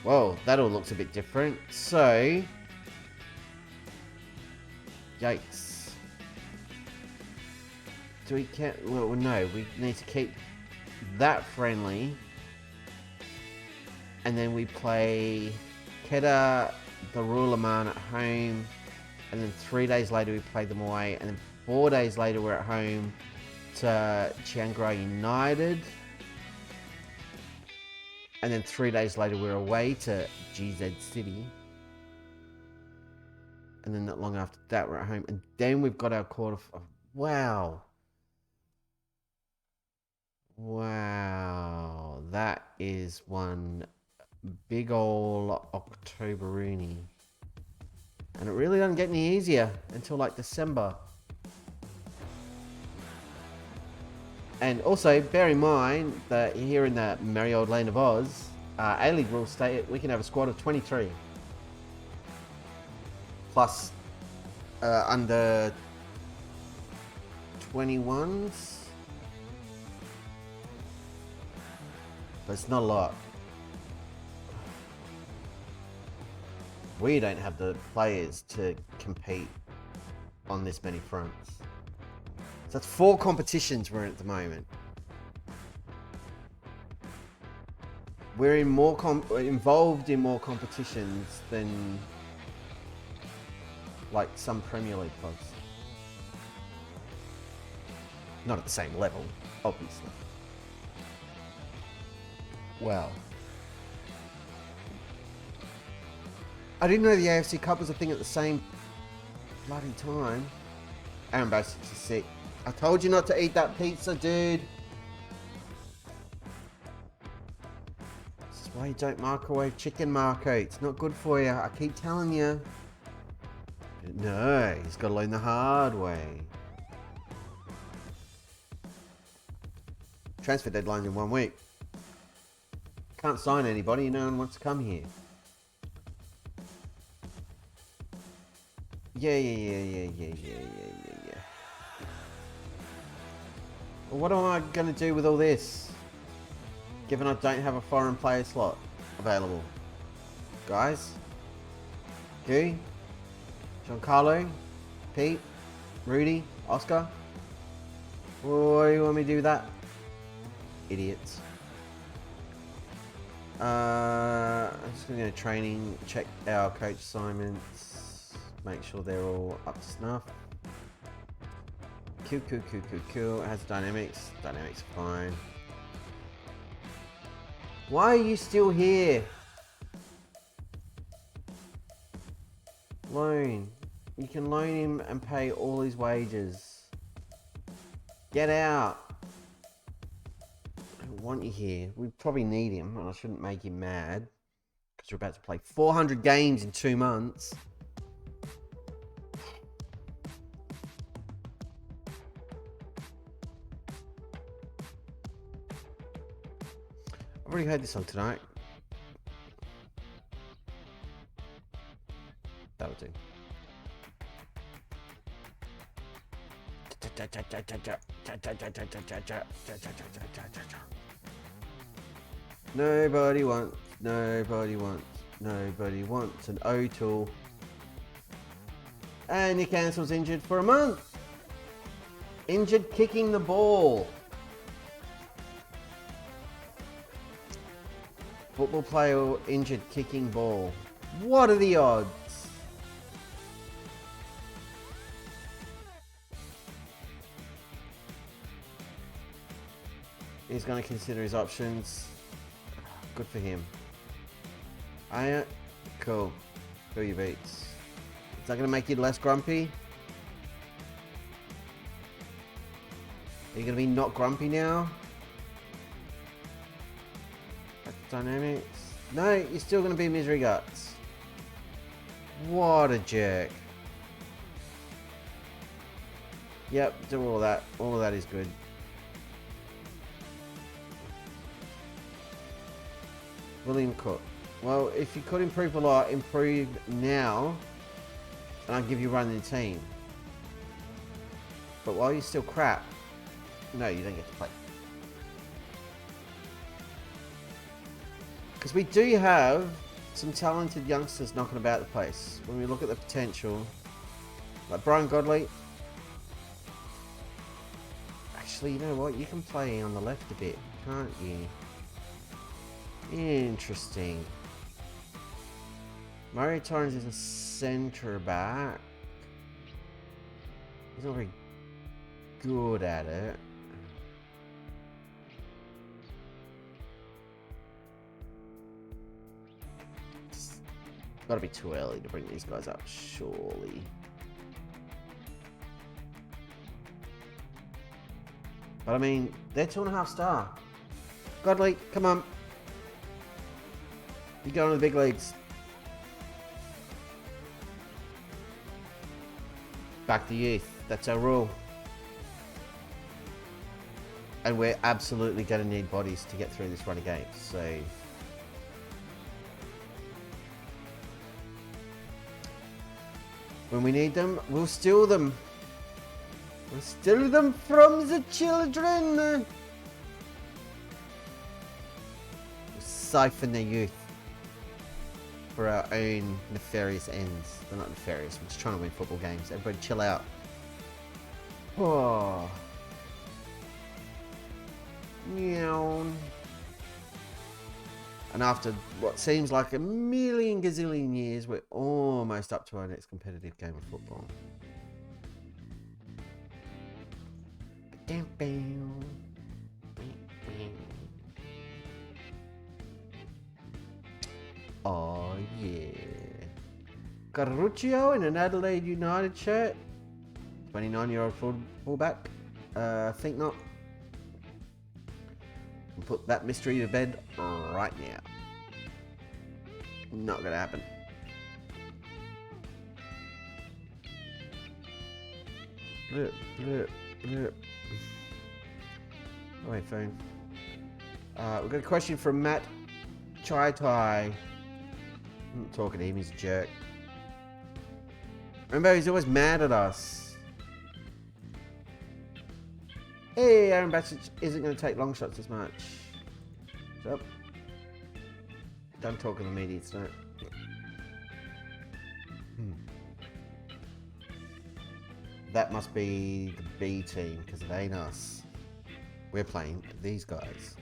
Well, that all looks a bit different. So, yikes. Do we can't? Well, no. We need to keep that friendly, and then we play Kedah, Darulaman at home, and then 3 days later we play them away, and then 4 days later we're at home Chiang Rai United. And then 3 days later, we're away to GZ City. And then not long after that, we're at home. And then we've got our quarter... Wow. Wow. That is one big ol' Octoberoonie. And it really doesn't get any easier until like December. And also, bear in mind that here in the merry old land of Oz, A-League rules state we can have a squad of 23. Plus under 21s. But it's not a lot. We don't have the players to compete on this many fronts. So that's 4 competitions we're in at the moment. We're in more involved in more competitions than like some Premier League clubs. Not at the same level, obviously. Well, I didn't know the AFC Cup was a thing at the same bloody time. Aaron Basics is sick. I told you not to eat that pizza, dude. This is why you don't microwave chicken, Marco. It's not good for you. I keep telling you. No, he's got to learn the hard way. Transfer deadline's in 1 week. Can't sign anybody. No one wants to come here. Yeah. Well, what am I going to do with all this? Given I don't have a foreign player slot available. Guys? Goo? Giancarlo? Pete? Rudy? Oscar? What do you want me to do with that? Idiots. I'm just going to go to training, check our coach assignments, make sure they're all up to snuff. Cool. It has dynamics. Dynamics are fine. Why are you still here? Loan. You can loan him and pay all his wages. Get out. I don't want you here. We probably need him, and I shouldn't make him mad. Because we're about to play 400 games in 2 months. I've already heard this song tonight. That'll do. Nobody wants an O-Tool. And Newcastle's injured for a month. Injured kicking the ball. Football player injured kicking ball. What are the odds? He's going to consider his options. Good for him. Cool. Fill your beats. Is that going to make you less grumpy? Are you going to be not grumpy now? Dynamics. No, you're still going to be misery guts. What a jerk. Yep, do all that. All of that is good. William Cook. Well, if you could improve a lot, improve now, and I'll give you running the team. But while you're still crap, no, you don't get to play. Because we do have some talented youngsters knocking about the place. When we look at the potential, like Brian Godley. Actually, you know what? You can play on the left a bit, can't you? Interesting. Mario Torrens is a centre back. He's not very good at it. Gotta be too early to bring these guys up, surely. But I mean, they're 2.5 star. Godly, come on. You go to the big leagues. Back to youth. That's our rule. And we're absolutely going to need bodies to get through this run of games. So when we need them, we'll steal them. We'll steal them from the children. We'll siphon their youth for our own nefarious ends. They're not nefarious. We're just trying to win football games. Everybody chill out. Oh. Meow. And after what seems like a million gazillion years, we're almost up to our next competitive game of football. Oh yeah. Carruccio in an Adelaide United shirt. 29-year-old fullback. Think not. Put that mystery to bed right now. Not gonna happen. Blip, blip, blip. Oh, wait, phone. We've got a question from Matt Chai Tai. I'm not talking to him, he's a jerk. Remember, he's always mad at us. Hey, Aaron Bassett isn't going to take long shots as much. Shut up. Don't talk in the media, it's not. That must be the B team, because it ain't us. We're playing these guys.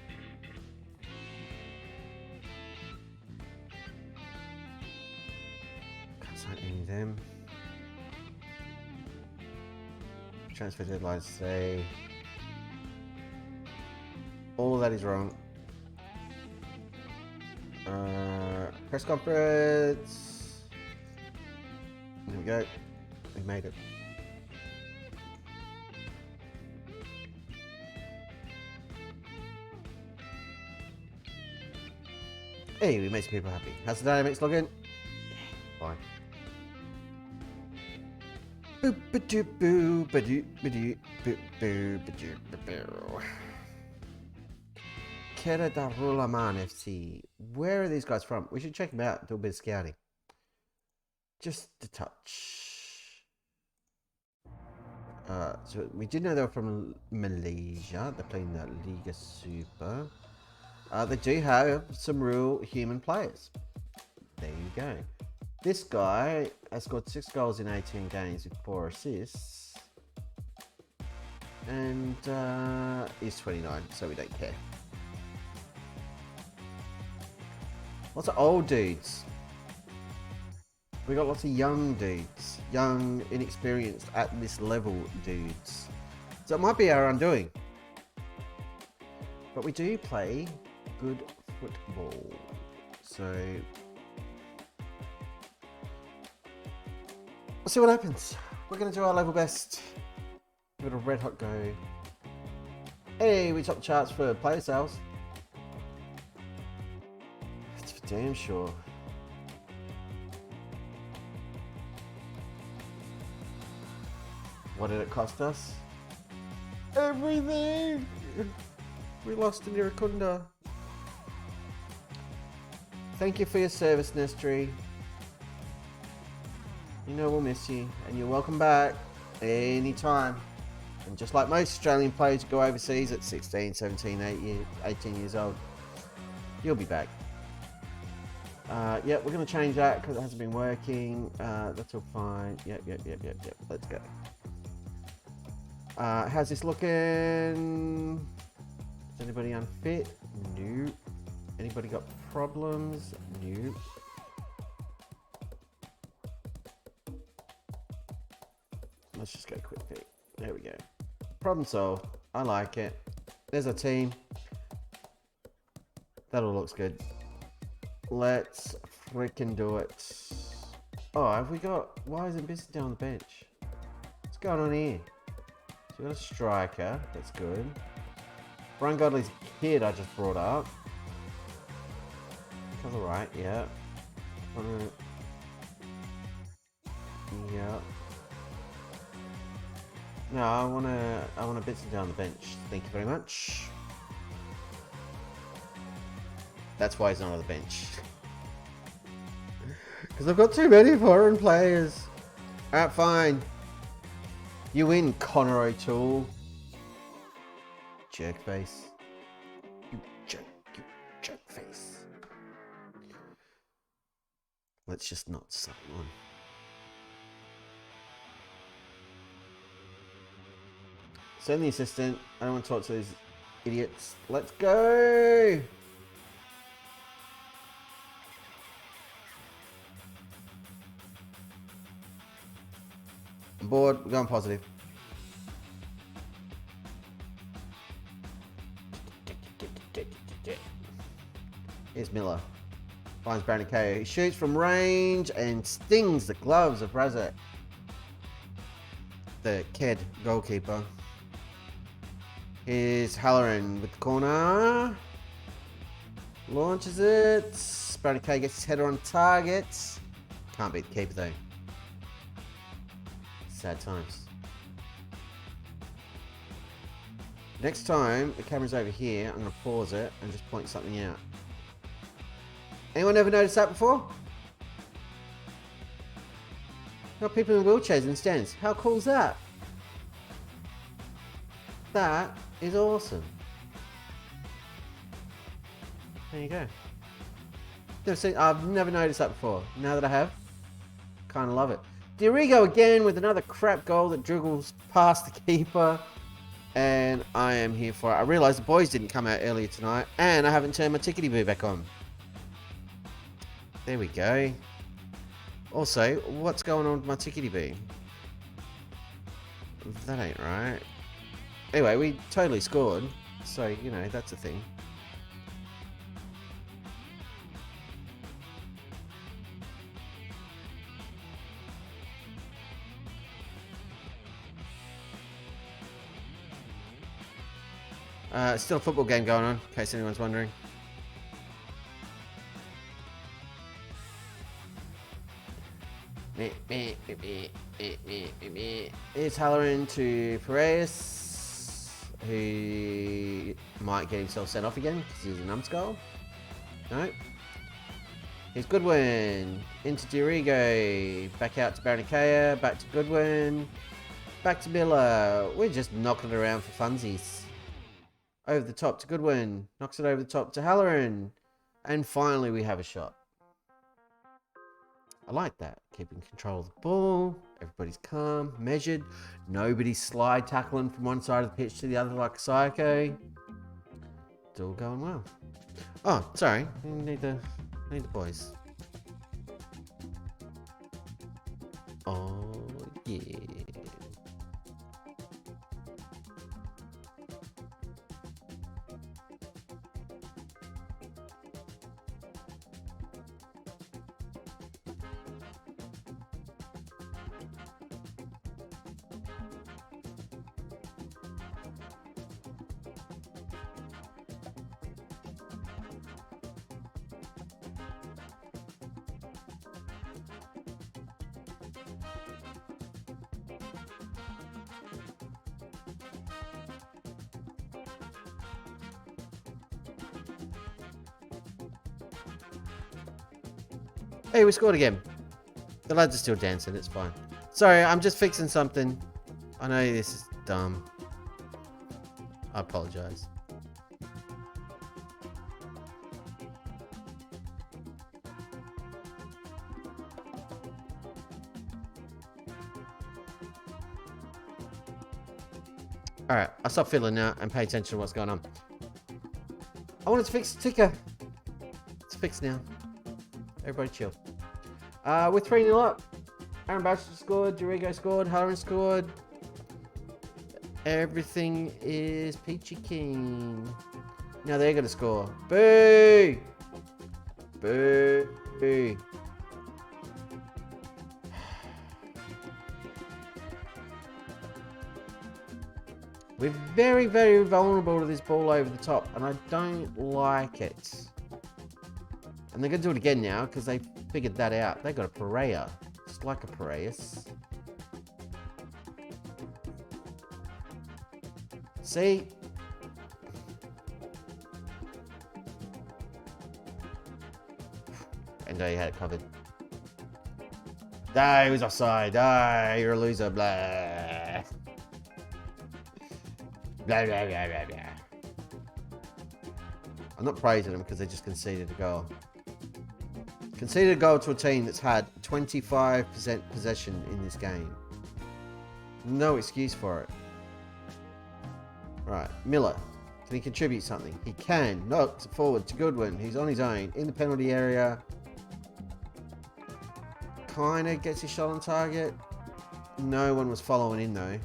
Can't sign any of them. Transfer deadlines say all of that is wrong. Press conference. There we go. We made it. Hey, we made some people happy. How's the dynamics looking? Fine. Keradurulaman FC. Where are these guys from? We should check them out and do a bit of scouting. Just a touch. So we did know they were from Malaysia. They're playing the Liga Super. They do have some real human players. There you go. This guy has scored 6 goals in 18 games with 4 assists. And he's 29, so we don't care. Lots of old dudes. We got lots of young dudes. Young, inexperienced, at this level dudes. So it might be our undoing. But we do play good football. So we'll see what happens. We're going to do our level best. Give it a red hot go. Hey, we top the charts for player sales. That's for damn sure. What did it cost us? Everything! We lost in IRUNKUNDA. Thank you for your service, Nestry. You know we'll miss you, and you're welcome back anytime. And just like most Australian players who go overseas at 16, 17, 18 years old, you'll be back. Yeah, we're going to change that because it hasn't been working. That's all fine. Yep. Let's go. How's this looking? Is anybody unfit? No. Anybody got problems? No. Let's just go quick pick. There we go. Problem solved. I like it. There's a team. That all looks good. Let's We can do it. Oh, have we got... Why isn't Bissett down on the bench? What's going on here? So we got a striker. That's good. Brian Godley's kid I just brought up. That's alright, yeah. Yeah. No, I wanna Bissett down the bench. Thank you very much. That's why he's not on the bench. Because I've got too many foreign players. Alright, fine. You win, Connor O'Toole. Jerk face. You jerk face. Let's just not sign on. Send the assistant. I don't want to talk to these idiots. Let's go! I'm bored. We're going positive. Here's Miller. Finds Brandon KO. He shoots from range and stings the gloves of Razak, the Ked goalkeeper. Here's Halloran with the corner. Launches it. Brandon KO gets his header on target. Can't beat the keeper though. Sad times. Next time the camera's over here, I'm going to pause it and just point something out. Anyone ever noticed that before? Got people in wheelchairs in stands. How cool is that? That is awesome. There you go. I've never noticed that before. Now that I have, kind of love it. D'Arrigo again with another crap goal that driggles past the keeper. And I am here for it. I realised the boys didn't come out earlier tonight. And I haven't turned my tickety-boo back on. There we go. Also, what's going on with my tickety-boo? That ain't right. Anyway, we totally scored. So, you know, that's a thing. Still a football game going on, in case anyone's wondering. Here's Halloran to Piraeus, who might get himself sent off again because he's a numbskull. No. Here's Goodwin into D'Arrigo, back out to Baranakea, back to Goodwin, back to Miller. We're just knocking it around for funsies. Over the top to Goodwin, knocks it over the top to Halloran, and finally we have a shot. I like that. Keeping control of the ball. Everybody's calm, measured. Nobody's slide tackling from one side of the pitch to the other like a psycho. It's all going well. Oh, sorry. Need the boys. Oh, yeah. Hey, we scored again. The lads are still dancing, it's fine. Sorry, I'm just fixing something. I know this is dumb. I apologise. Alright, I'll stop fiddling now and pay attention to what's going on. I wanted to fix the ticker. It's fixed now. Everybody chill. We're 3-0 up. Aaron Batchelor scored, D'Arrigo scored, Halloran scored. Everything is peachy keen. Now they're going to score. Boo! Boo! We're very, very vulnerable to this ball over the top, and I don't like it. And they're going to do it again now, because they figured that out. They got a Perea, just like a Piraeus. See? And he had it covered. Ah, he was offside. Ah, you're a loser. Blah. Blah, blah, blah, blah, blah. I'm not praising them because they just conceded a goal. Conceded a goal to a team that's had 25% possession in this game. No excuse for it. Right, Miller. Can he contribute something? He can. Knocks it forward to Goodwin. He's on his own in the penalty area. Kind of gets his shot on target. No one was following in though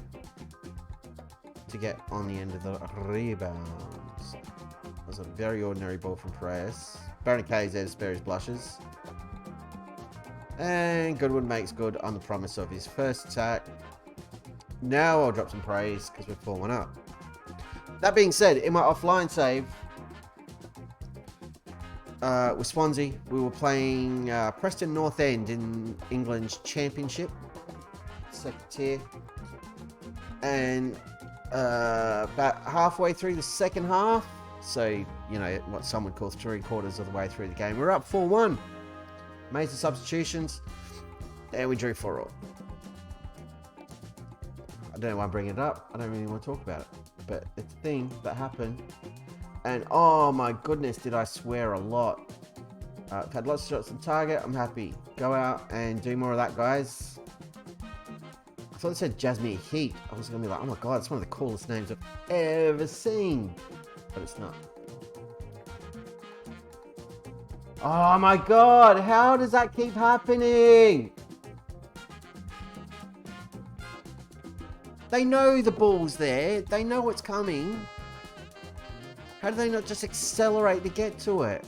to get on the end of the rebounds. That was a very ordinary ball from Perez. Baron K's there to spare his blushes. And Goodwin makes good on the promise of his first attack. Now I'll drop some praise because we're 4-1 up. That being said, in my offline save with Swansea, we were playing Preston North End in England's Championship, second tier. And about halfway through the second half, so, you know, what some would call 3/4 of the way through the game, we're up 4-1. Made some substitutions, and we drew 4-all. I don't know why I'm bringing it up. I don't really want to talk about it. But it's a thing that happened. And oh my goodness, did I swear a lot. I've had lots of shots on target. I'm happy. Go out and do more of that, guys. I thought it said Jasmine Heat. I was going to be like, oh my god, it's one of the coolest names I've ever seen. But it's not. Oh my god, how does that keep happening? They know the ball's there. They know what's coming. How do they not just accelerate to get to it?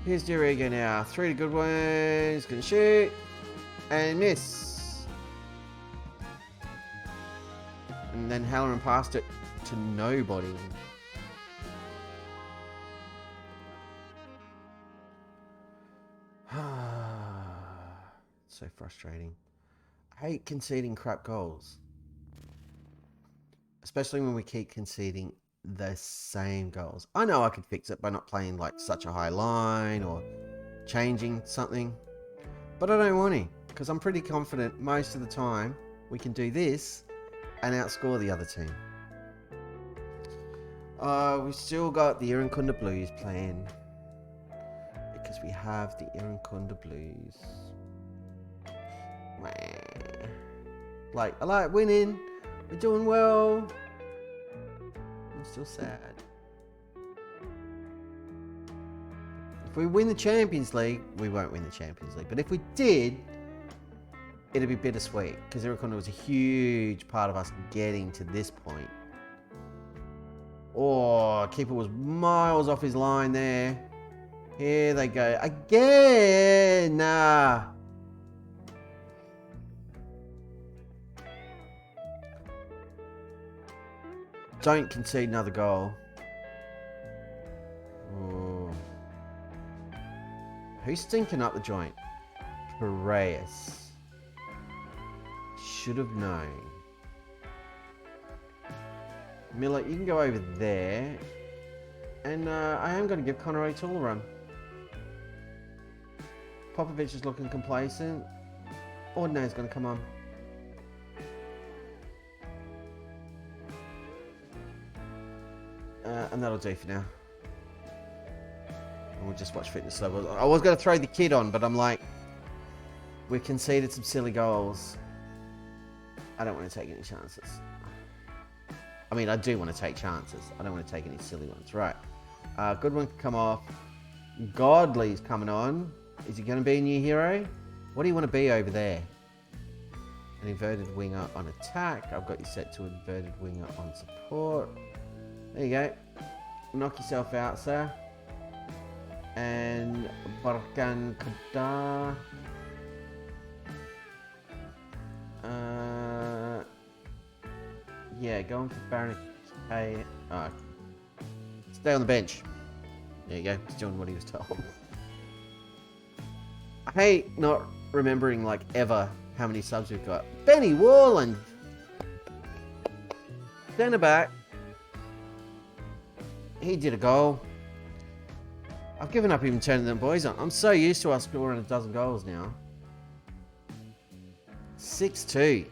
Here's Duriga now. 3 to Goodwin. He's going to shoot. And miss. And then Halloran passed it to nobody. So frustrating. I hate conceding crap goals. Especially when we keep conceding the same goals. I know I could fix it by not playing like such a high line or changing something. But I don't want to, because I'm pretty confident most of the time we can do this and outscore the other team. We've still got the IRUNKUNDA Blues playing. Because we have the IRUNKUNDA Blues. Like, I like winning. We're doing well. I'm still sad. If we win the Champions League, we won't win the Champions League. But if we did, it'd be bittersweet. Because IRUNKUNDA was a huge part of us getting to this point. Oh, keeper was miles off his line there. Here they go. Again! Nah. Don't concede another goal. Oh. Who's stinking up the joint? Piraeus. Should have known. Miller, you can go over there. And I am going to give Conor O'Toole a run. Popovic is looking complacent. Ordinary's going to come on. And that'll do for now. And we'll just watch fitness levels. I was going to throw the kid on, but I'm like, we've conceded some silly goals. I don't want to take any chances. I mean, I do want to take chances. I don't want to take any silly ones. Right. Goodwin can come off. Godley's coming on. Is he going to be a new hero? What do you want to be over there? An inverted winger on attack. I've got you set to inverted winger on support. There you go. Knock yourself out, sir. And IRUNKUNDA. Yeah, going for Baron K. Stay on the bench. There you go. He's doing what he was told. I hate not remembering, like, ever how many subs we've got. Benny Warland. Centre back. He did a goal. I've given up even turning them boys on. I'm so used to us scoring a dozen goals now. 6-2.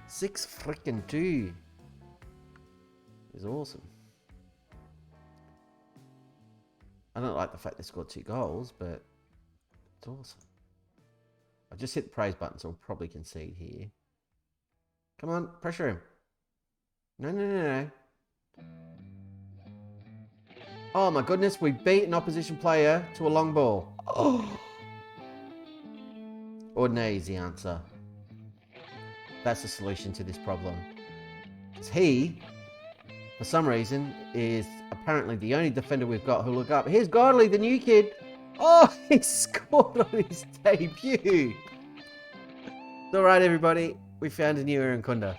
6-2. It's awesome. I don't like the fact they scored 2 goals, but it's awesome. I just hit the praise button, so I'll probably concede here. Come on, pressure him. No. Oh my goodness, we beat an opposition player to a long ball. Oh. Ordinary is the answer. That's the solution to this problem. Because he, for some reason, is apparently the only defender we've got who look up. Here's Godley, the new kid. Oh, he scored on his debut. It's alright, everybody. We found a new AURUNKUNDA.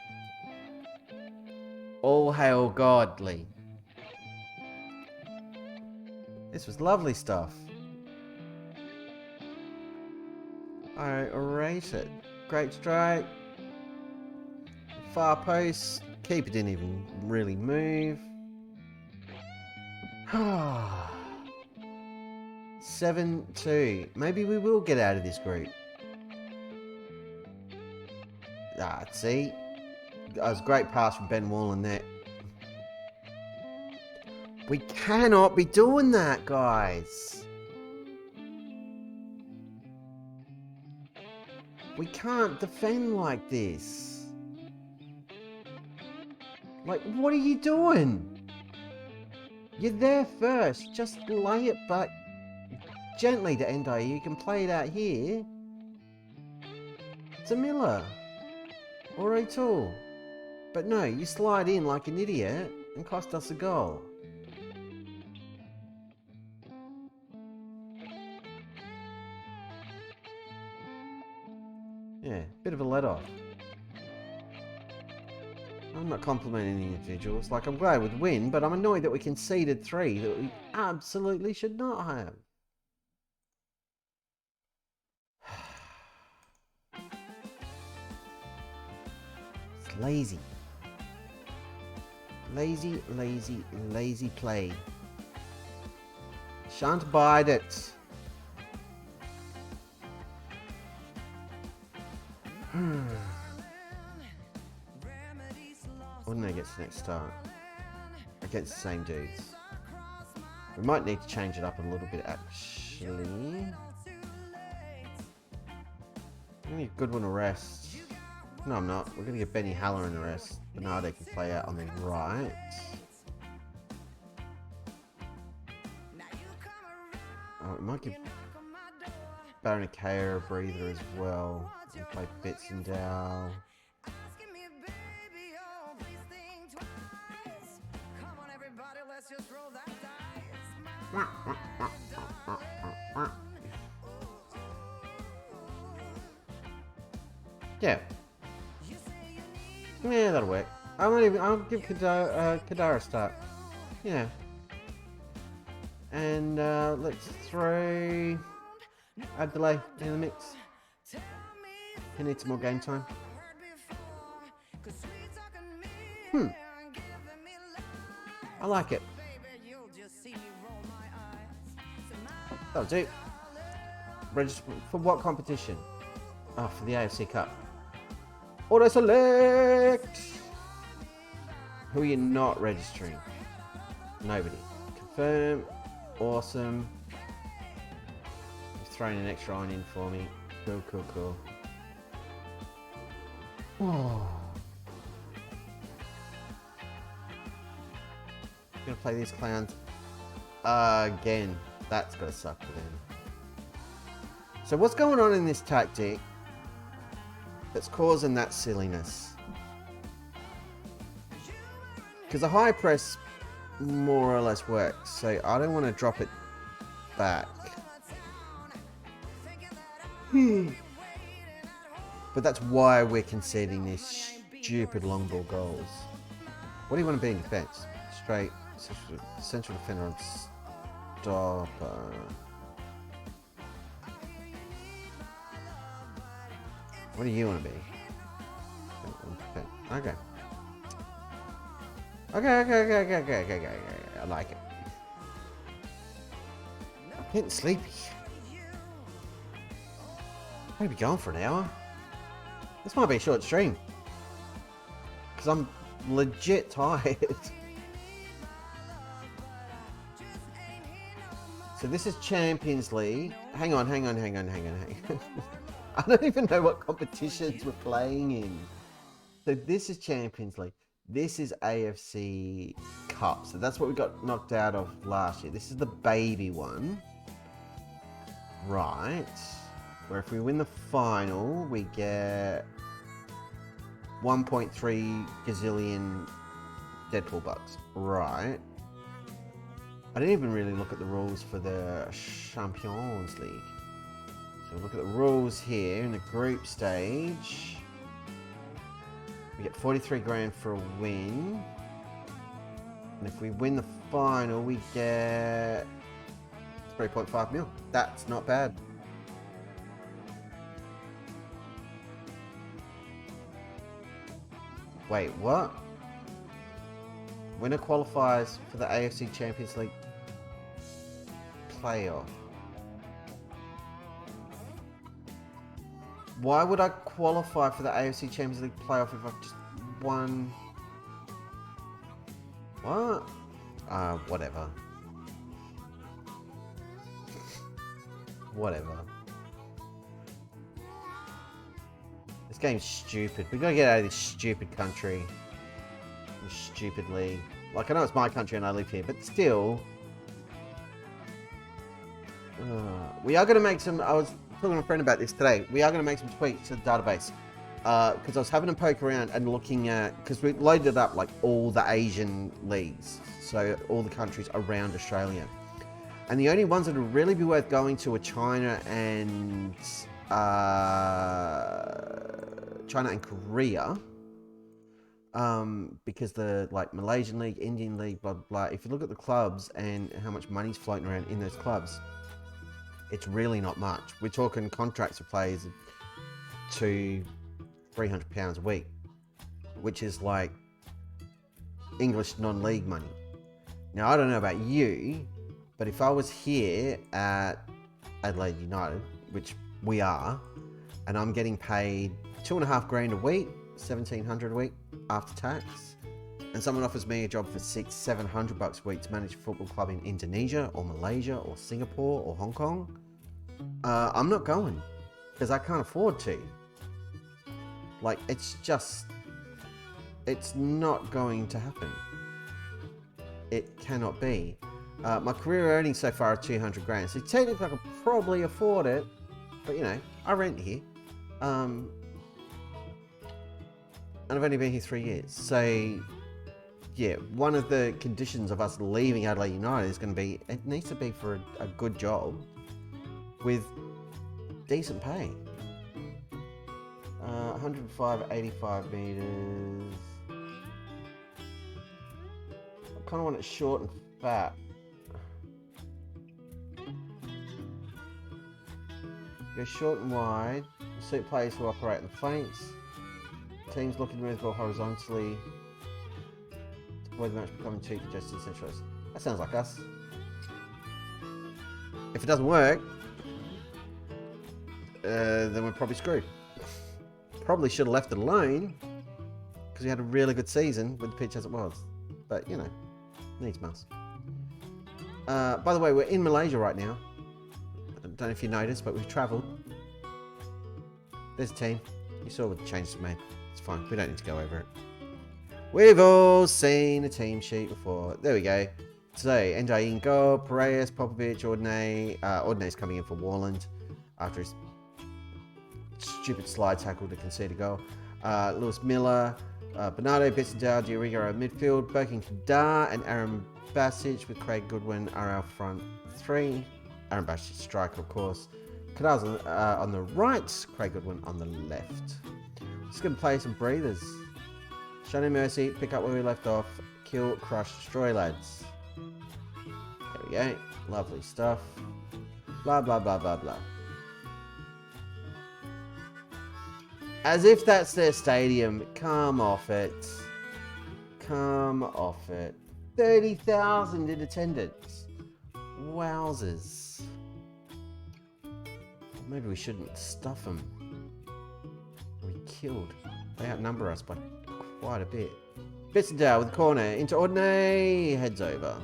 All hail Godley. This was lovely stuff. I erase it. Great strike. Far post. Keeper didn't even really move. 7-2. Maybe we will get out of this group. See? That was a great pass from Ben Wallen there. We cannot be doing that, guys. We can't defend like this. Like, what are you doing? You're there first. Just lay it back gently to Endo. You can play it out here. It's a Miller. Or O'Toole. But no, you slide in like an idiot and cost us a goal. Yeah, bit of a let-off. I'm not complimenting the individuals. Like, I'm glad we'd win, but I'm annoyed that we conceded 3 that we absolutely should not have. It's lazy. Lazy play. Shan't bide it. When they get to next start against the same dudes, we might need to change it up a little bit. Actually, I'm gonna give Goodwin a rest. No, I'm not. We're gonna give Benny Haller in a rest. Bernardo can play out on the right. Oh, we might give Baron Akea a breather as well. And play Bits and Dow. Yeah. Yeah, that'll work. I'll give Kadara a start. Yeah. And let's throw Adelaide in the mix. He needs some more game time. I like it. That'll do. Register for what competition? Oh, for the AFC Cup. Auto select! Who are you not registering? Nobody. Confirm. Awesome. You've thrown an extra iron in for me. Cool. Oh. Gonna play these clowns again. That's gonna suck for them. So what's going on in this tactic that's causing that silliness? Because the high press more or less works, so I don't want to drop it back. But that's why we're conceding these stupid long ball goals. What do you want to be in defence? Straight, central defender and stopper. What do you want to be? Okay. Okay. I like it. I'm getting sleepy. I'm going to be gone for an hour. This might be a short stream. Because I'm legit tired. So this is Champions League. Hang on. I don't even know what competitions we're playing in. So this is Champions League. This is AFC Cup. So that's what we got knocked out of last year. This is the baby one. Right. Where if we win the final, we get 1.3 gazillion Deadpool bucks. Right. I didn't even really look at the rules for the Champions League. So look at the rules here in the group stage. We get 43 grand for a win. And if we win the final, we get 3.5 mil. That's not bad. Wait, what? Winner qualifies for the AFC Champions League playoff. Why would I qualify for the AFC Champions League playoff if I've just won? What? Whatever. Whatever. This game's stupid. We gotta get out of this stupid country. This stupid league. Like, I know it's my country and I live here, but still. We are gonna make some. I was talking to a friend about this today. We are going to make some tweaks to the database because I was having a poke around and looking at, because we loaded up like all the Asian leagues, so all the countries around Australia, and the only ones that would really be worth going to are China and Korea, because the like Malaysian league, Indian league, blah blah blah. If you look at the clubs and how much money's floating around in those clubs, it's really not much. We're talking contracts for players to £300 a week, which is like English non-league money. Now, I don't know about you, but if I was here at Adelaide United, which we are, and I'm getting paid $2.5 grand a week, $1,700 a week after tax, and someone offers me a job for $600-700 a week to manage a football club in Indonesia or Malaysia or Singapore or Hong Kong, I'm not going because I can't afford to. Like, it's not going to happen. It cannot be. My career earnings so far are 200 grand, so technically I could probably afford it, but you know, I rent here. And I've only been here 3 years, so yeah, one of the conditions of us leaving Adelaide United is going to be, it needs to be for a good job with decent pay. 105, 85 meters. I kind of want it short and fat. Go short and wide. Suit players who operate on the flanks. Teams looking to move the ball horizontally. Avoid the match becoming too congested centralized. That sounds like us. If it doesn't work, then we're probably screwed. Probably should have left it alone because we had a really good season with the pitch as it was. But you know, needs must. By the way, we're in Malaysia right now. I don't know if you noticed, but we've travelled. There's a team. You saw what the changes made. It's fine. We don't need to go over it. We've all seen a team sheet before. There we go. So, Endai in goal, Piraeus, Popovic, Ordnay. Ordnay's coming in for Warland. after his stupid slide tackle to concede a goal. Lewis Miller, Bernardo, Bissendale, Diorigo are midfield. AURUNKUNDA and Aaron Basic with Craig Goodwin are our front three. Aaron Basic striker, of course. Cadal's on the right, Craig Goodwin on the left. Just going to play some breathers. Show no mercy, pick up where we left off. Kill, crush, destroy, lads. There we go. Lovely stuff. Blah, blah, blah, blah, blah. As if that's their stadium. Come off it. Come off it. 30,000 in attendance. Wowzers. Maybe we shouldn't stuff them. We killed. They outnumber us by quite a bit. Bissendale with the corner into Ordney. Heads over.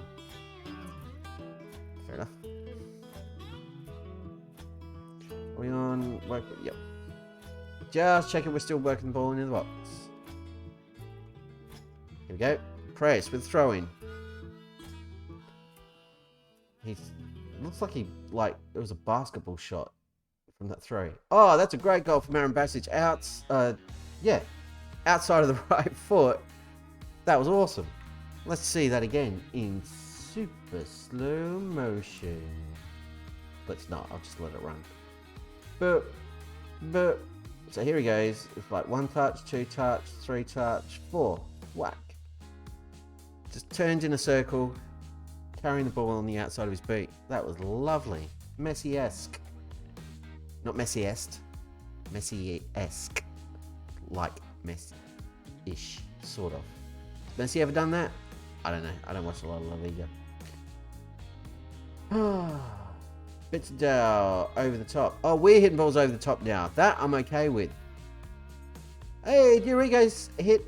Fair enough. Are we on work? Yep. Just checking we're still working the ball into the box. Here we go. Press with throwing. He looks like it was a basketball shot from that throw. Oh, that's a great goal from Aaron Basic. Outside of the right foot. That was awesome. Let's see that again in super slow motion. Let's not. I'll just let it run. But. So here he goes. It's like 1 touch, 2 touch, 3 touch, 4. Whack. Just turned in a circle, carrying the ball on the outside of his boot. That was lovely. Messi-esque. Not Messi-esque. Messi-esque. Like Messi-ish, sort of. Messi ever done that? I don't know. I don't watch a lot of La Liga. Bissendale over the top. Oh, we're hitting balls over the top now. That I'm okay with. Hey, Diorigo's hit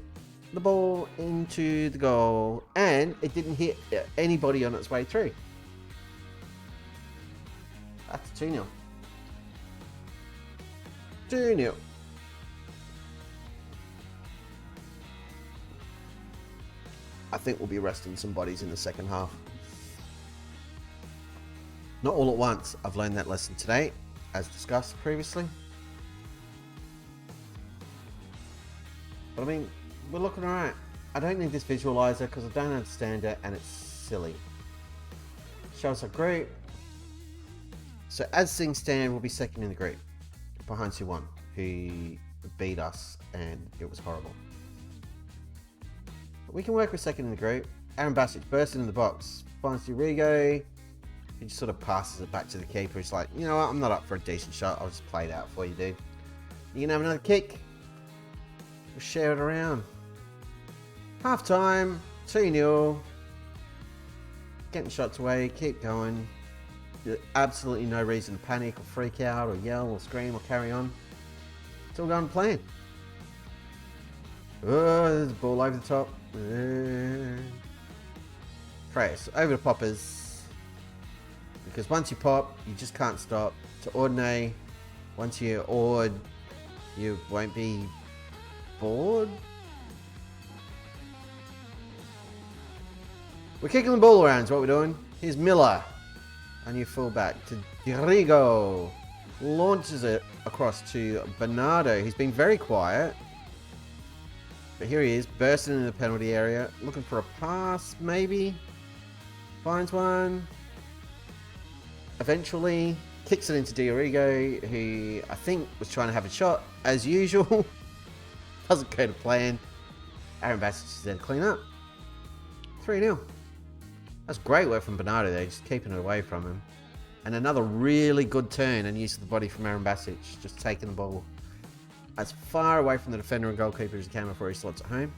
the ball into the goal, and it didn't hit anybody on its way through. That's 2-0. 2-0. I think we'll be resting some bodies in the second half. Not all at once. I've learned that lesson today, as discussed previously. But I mean, we're looking alright. I don't need this visualizer because I don't understand it and it's silly. Show us our group. So as things stand, we'll be second in the group behind Suwon, who beat us and it was horrible. But we can work with second in the group. Aaron Basic bursting in the box. Finds Diorigo. He just sort of passes it back to the keeper. He's like, you know what? I'm not up for a decent shot. I'll just play it out for you, dude. You can have another kick. We'll share it around. Half time. 2-0. Getting shots away. Keep going. There's absolutely no reason to panic or freak out or yell or scream or carry on. It's all going to plan. Oh, there's a ball over the top. Press over the poppers. Because once you pop, you just can't stop. To Ordney, once you're awed, you won't be bored. We're kicking the ball around is what we're doing. Here's Miller, our new fullback, to Diorigo. Launches it across to Bernardo. He's been very quiet. But here he is, bursting into the penalty area. Looking for a pass, maybe. Finds one. Eventually kicks it into Diorigo, who I think was trying to have a shot as usual. Doesn't go to plan. Aaron Basic is there to clean up. 3-0. That's great work from Bernardo there, just keeping it away from him. And another really good turn and use of the body from Aaron Basic, just taking the ball as far away from the defender and goalkeeper as he can before he slots it home.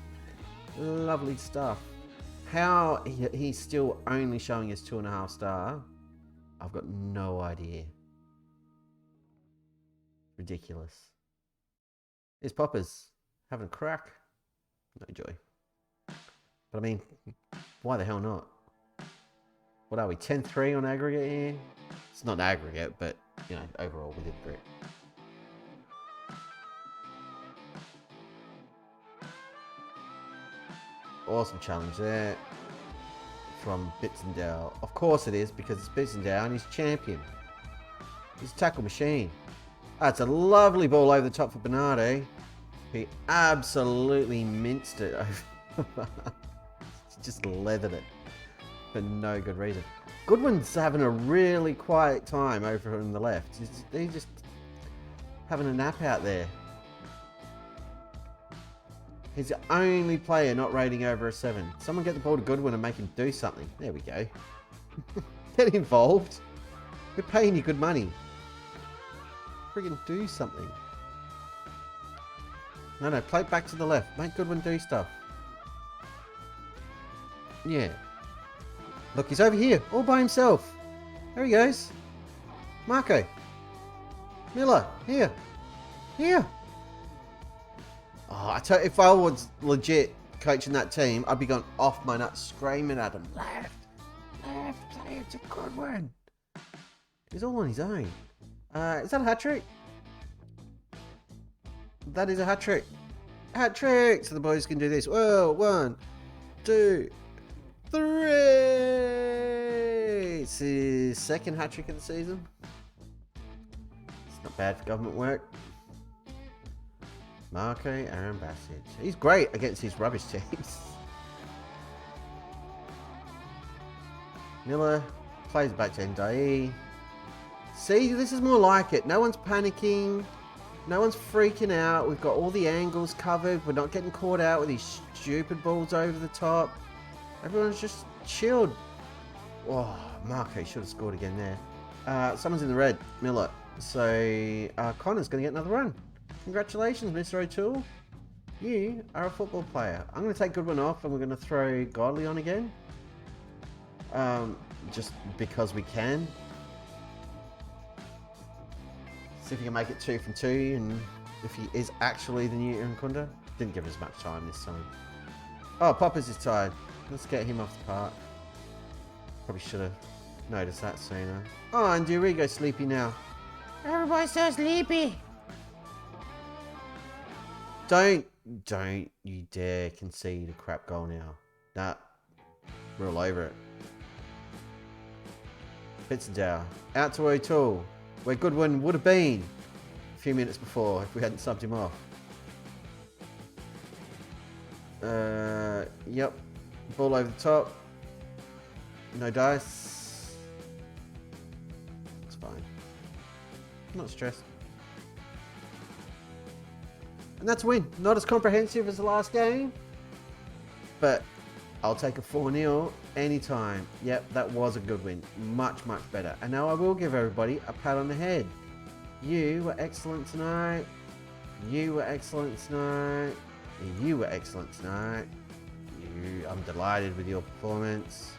Lovely stuff. How he's still only showing his 2.5 star, I've got no idea. Ridiculous. Here's Poppers having a crack. No joy. But I mean, why the hell not? What are we, 10-3 on aggregate here? It's not aggregate, but, you know, overall we did great. Awesome challenge there from Bissendale. Of course it is, because it's Bissendale and he's champion. He's a tackle machine. That's a lovely ball over the top for Bernardo. He absolutely minced it over. Just leathered it for no good reason. Goodwin's having a really quiet time over on the left. He's just having a nap out there. He's the only player not rating over a 7. Someone get the ball to Goodwin and make him do something. There we go. Get involved. We're paying you good money. Friggin' do something. No, play it back to the left. Make Goodwin do stuff. Yeah. Look, he's over here, all by himself. There he goes. Marco. Miller, here. Here. Oh, I tell you, if I was legit coaching that team, I'd be going off my nuts, screaming at him. Left, play it to Goodwin. He's all on his own. Is that a hat trick? That is a hat trick. Hat trick! So the boys can do this. Whoa, 1, 2, 3. It's his second hat trick of the season. It's not bad for government work. Marco Aaron Bassett. He's great against his rubbish teams. Miller plays back to Ndai. See, this is more like it. No one's panicking. No one's freaking out. We've got all the angles covered. We're not getting caught out with these stupid balls over the top. Everyone's just chilled. Oh, Marco should have scored again there. Someone's in the red. Miller. So, Connor's going to get another run. Congratulations, Mr. O'Toole. You are a football player. I'm going to take Goodwin off and we're going to throw Godley on again. Just because we can. See if he can make it 2 from 2, and if he is actually the new IRUNKUNDA. Didn't give us much time this time. Oh, Poppers is tired. Let's get him off the park. Probably should have noticed that sooner. Oh, and Durigo's sleepy now. Everybody's so sleepy. Don't you dare concede a crap goal now. Nah, we're all over it. Pitzendow. Out to O'Toole. Where Goodwin would have been a few minutes before if we hadn't subbed him off. Yep. Ball over the top. No dice. It's fine. I'm not stressed. And that's a win. Not as comprehensive as the last game, but I'll take a 4-0 anytime. Yep, that was a good win. Much, much better. And now I will give everybody a pat on the head. You were excellent tonight. You were excellent tonight. You were excellent tonight. I'm delighted with your performance.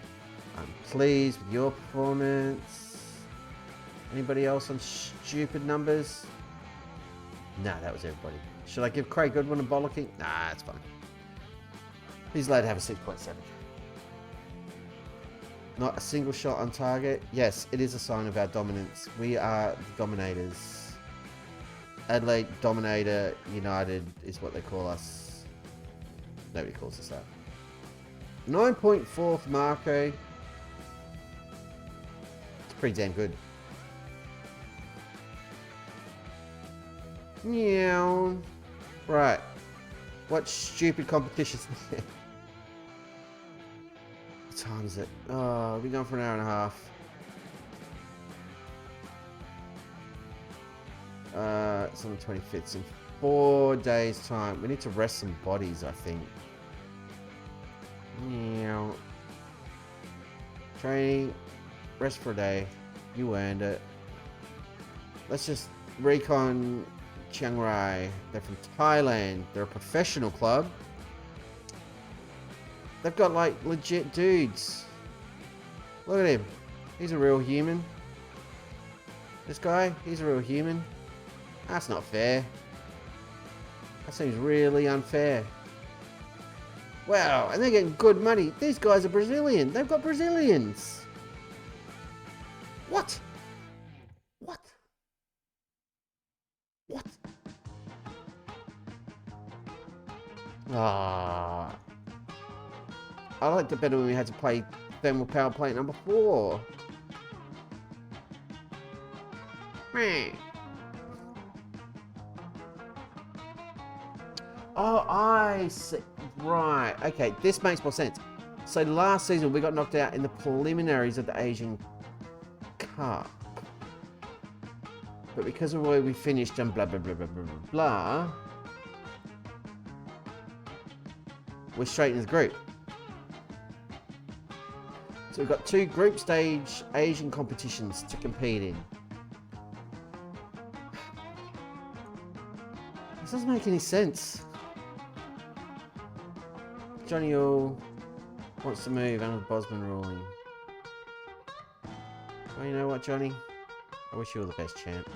I'm pleased with your performance. Anybody else on stupid numbers? Nah, that was everybody. Should I give Craig Goodwin a bollocking? Nah, it's fine. He's allowed to have a 6.7. Not a single shot on target. Yes, it is a sign of our dominance. We are the dominators. Adelaide Dominator United is what they call us. Nobody calls us that. 9.4 for Marco. It's pretty damn good. Meow. Right. What stupid competition is there? What time is it? Oh, we've been going for an hour and a half. It's on the 25th. It's in 4 days' time. We need to rest some bodies, I think. Meow. Training. Rest for a day. You earned it. Let's just recon Chiang Rai. They're from Thailand. They're a professional club. They've got like legit dudes. Look at him. He's a real human. This guy, he's a real human. That's not fair. That seems really unfair. Wow, and they're getting good money. These guys are Brazilian. They've got Brazilians. What? What? What? Ah. I liked it better when we had to play thermal power plant number 4. Oh, I see. Right. Okay, this makes more sense. So last season we got knocked out in the preliminaries of the Asian Cup. But because of where we finished and blah, blah, blah, blah, blah, blah, blah, we're straight in the group. So we've got 2 group stage Asian competitions to compete in. This doesn't make any sense. Johnny All wants to move under the Bosman ruling. Well, you know what, Johnny? I wish you all the best, champ.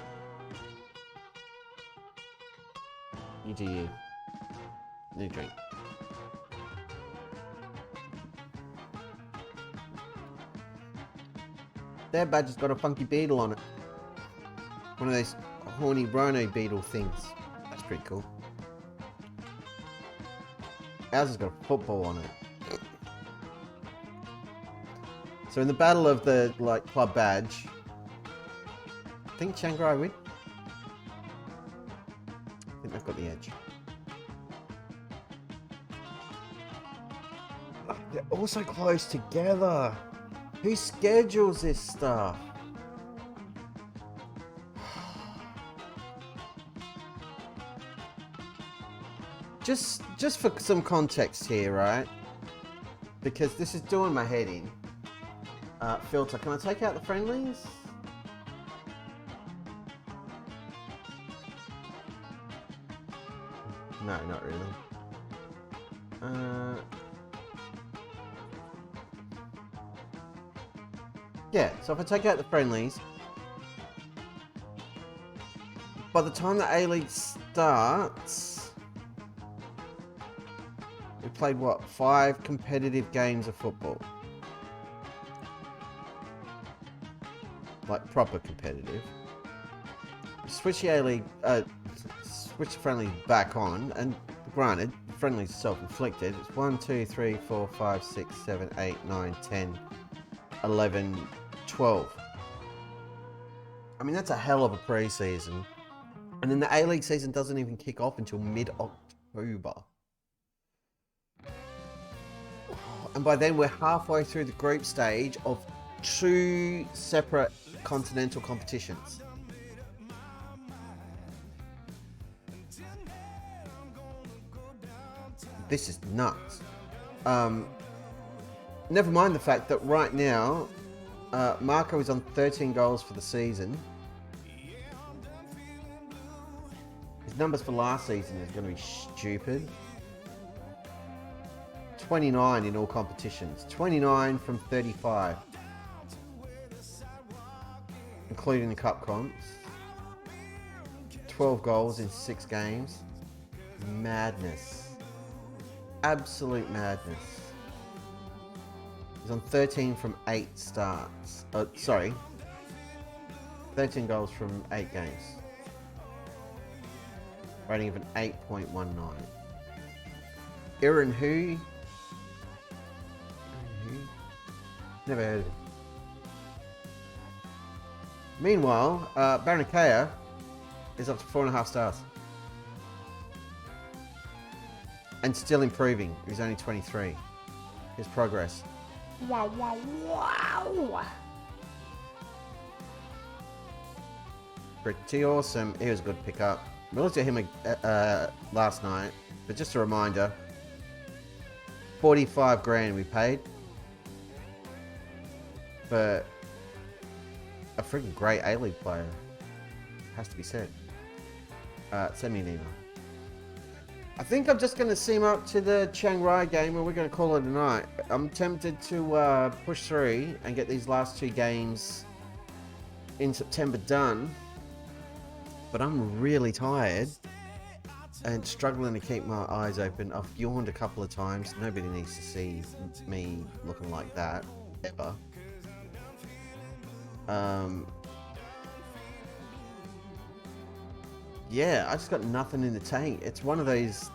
You do you. New drink. Their badge has got a funky beetle on it. One of those horny rhino beetle things. That's pretty cool. Ours has got a football on it. So in the battle of the club badge, I think Chiang Rai win. I think they've got the edge. They're all so close together. Who schedules this stuff? Just for some context here, right? Because this is doing my head in. Filter, can I take out the friendlies? No, not really. Yeah, so if I take out the friendlies, by the time the A-League starts, we played what, 5 competitive games of football. Like proper competitive. Switch the A-League, switch the friendlies back on, and granted, friendlies self-inflicted. It's 1, 2, 3, 4, 5, 6, 7, 8, 9, 10, 11, 12. I mean, that's a hell of a pre-season. And then the A-League season doesn't even kick off until mid-October. And by then we're halfway through the group stage of 2 separate continental competitions. This is nuts. Never mind the fact that right now, Marco is on 13 goals for the season. His numbers for last season is going to be stupid. 29 in all competitions. 29 from 35. Including the cup comps. 12 goals in 6 games. Madness. Absolute madness. He's on 13 from 8 starts. 13 goals from 8 games. Rating of an 8.19. IRUNKUNDA. Never heard of him. Meanwhile, Baranakea is up to 4.5 stars. And still improving. He's only 23. His progress. Wow, wow, wow. Pretty awesome. He was a good pickup. We looked at him last night, but just a reminder, 45 grand we paid for a freaking great A-League player. Has to be said. Send me an email. I think I'm just going to sim up to the Chiang Rai game and we're going to call it a night. I'm tempted to push through and get these last 2 games in September done. But I'm really tired and struggling to keep my eyes open. I've yawned a couple of times. Nobody needs to see me looking like that, ever. Yeah, I just got nothing in the tank. It's one of those...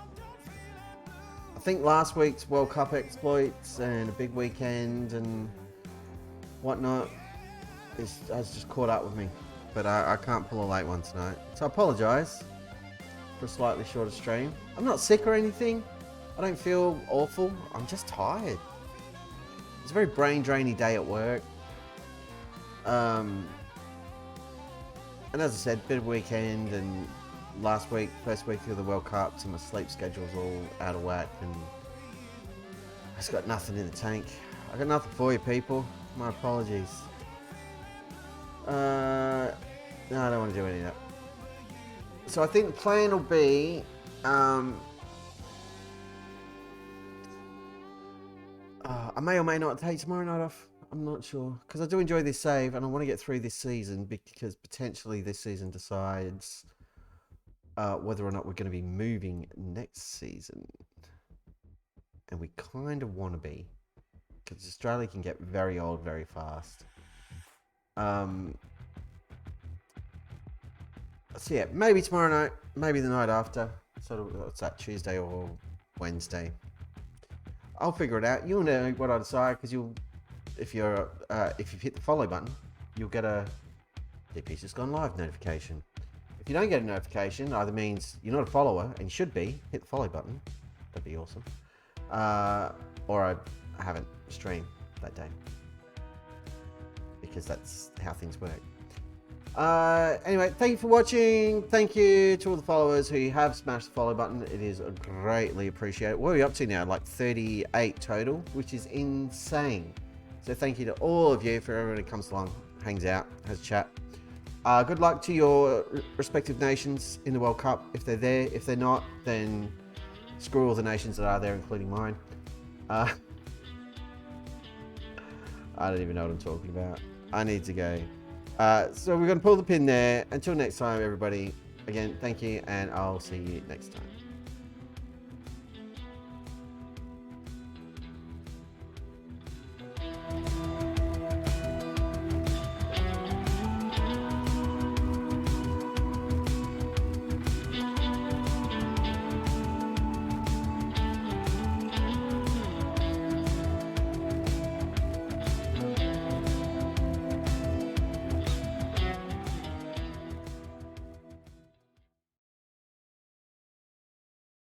I think last week's World Cup exploits and a big weekend and whatnot has just caught up with me. but I can't pull a late one tonight. So I apologise for a slightly shorter stream. I'm not sick or anything. I don't feel awful. I'm just tired. It's a very brain drainy day at work. And as I said, bit of weekend, and last week, first week of the World Cup, so my sleep schedule's all out of whack, and I just got nothing in the tank. I got nothing for you, people. My apologies. No, I don't want to do any of that. So I think the plan will be, I may or may not take tomorrow night off. I'm not sure, because I do enjoy this save, and I want to get through this season, because potentially this season decides whether or not we're going to be moving next season. And we kind of want to be, because Australia can get very old very fast. So yeah, maybe tomorrow night, maybe the night after. Sort of, what's that, Tuesday or Wednesday? I'll figure it out. You'll know what I decide, because if you've hit the follow button, you'll get a DP's just gone live notification. If you don't get a notification, either means you're not a follower, and you should be. Hit the follow button. That'd be awesome. Or I haven't streamed that day, because that's how things work. Anyway, thank you for watching. Thank you to all the followers who have smashed the follow button. It is greatly appreciated. What are we up to now? Like 38 total, which is insane. So thank you to all of you, for everyone who comes along, hangs out, has a chat. Good luck to your respective nations in the World Cup, if they're there. If they're not, then screw all the nations that are there, including mine. I don't even know what I'm talking about. I need to go. So we're going to pull the pin there. Until next time, everybody. Again, thank you, and I'll see you next time.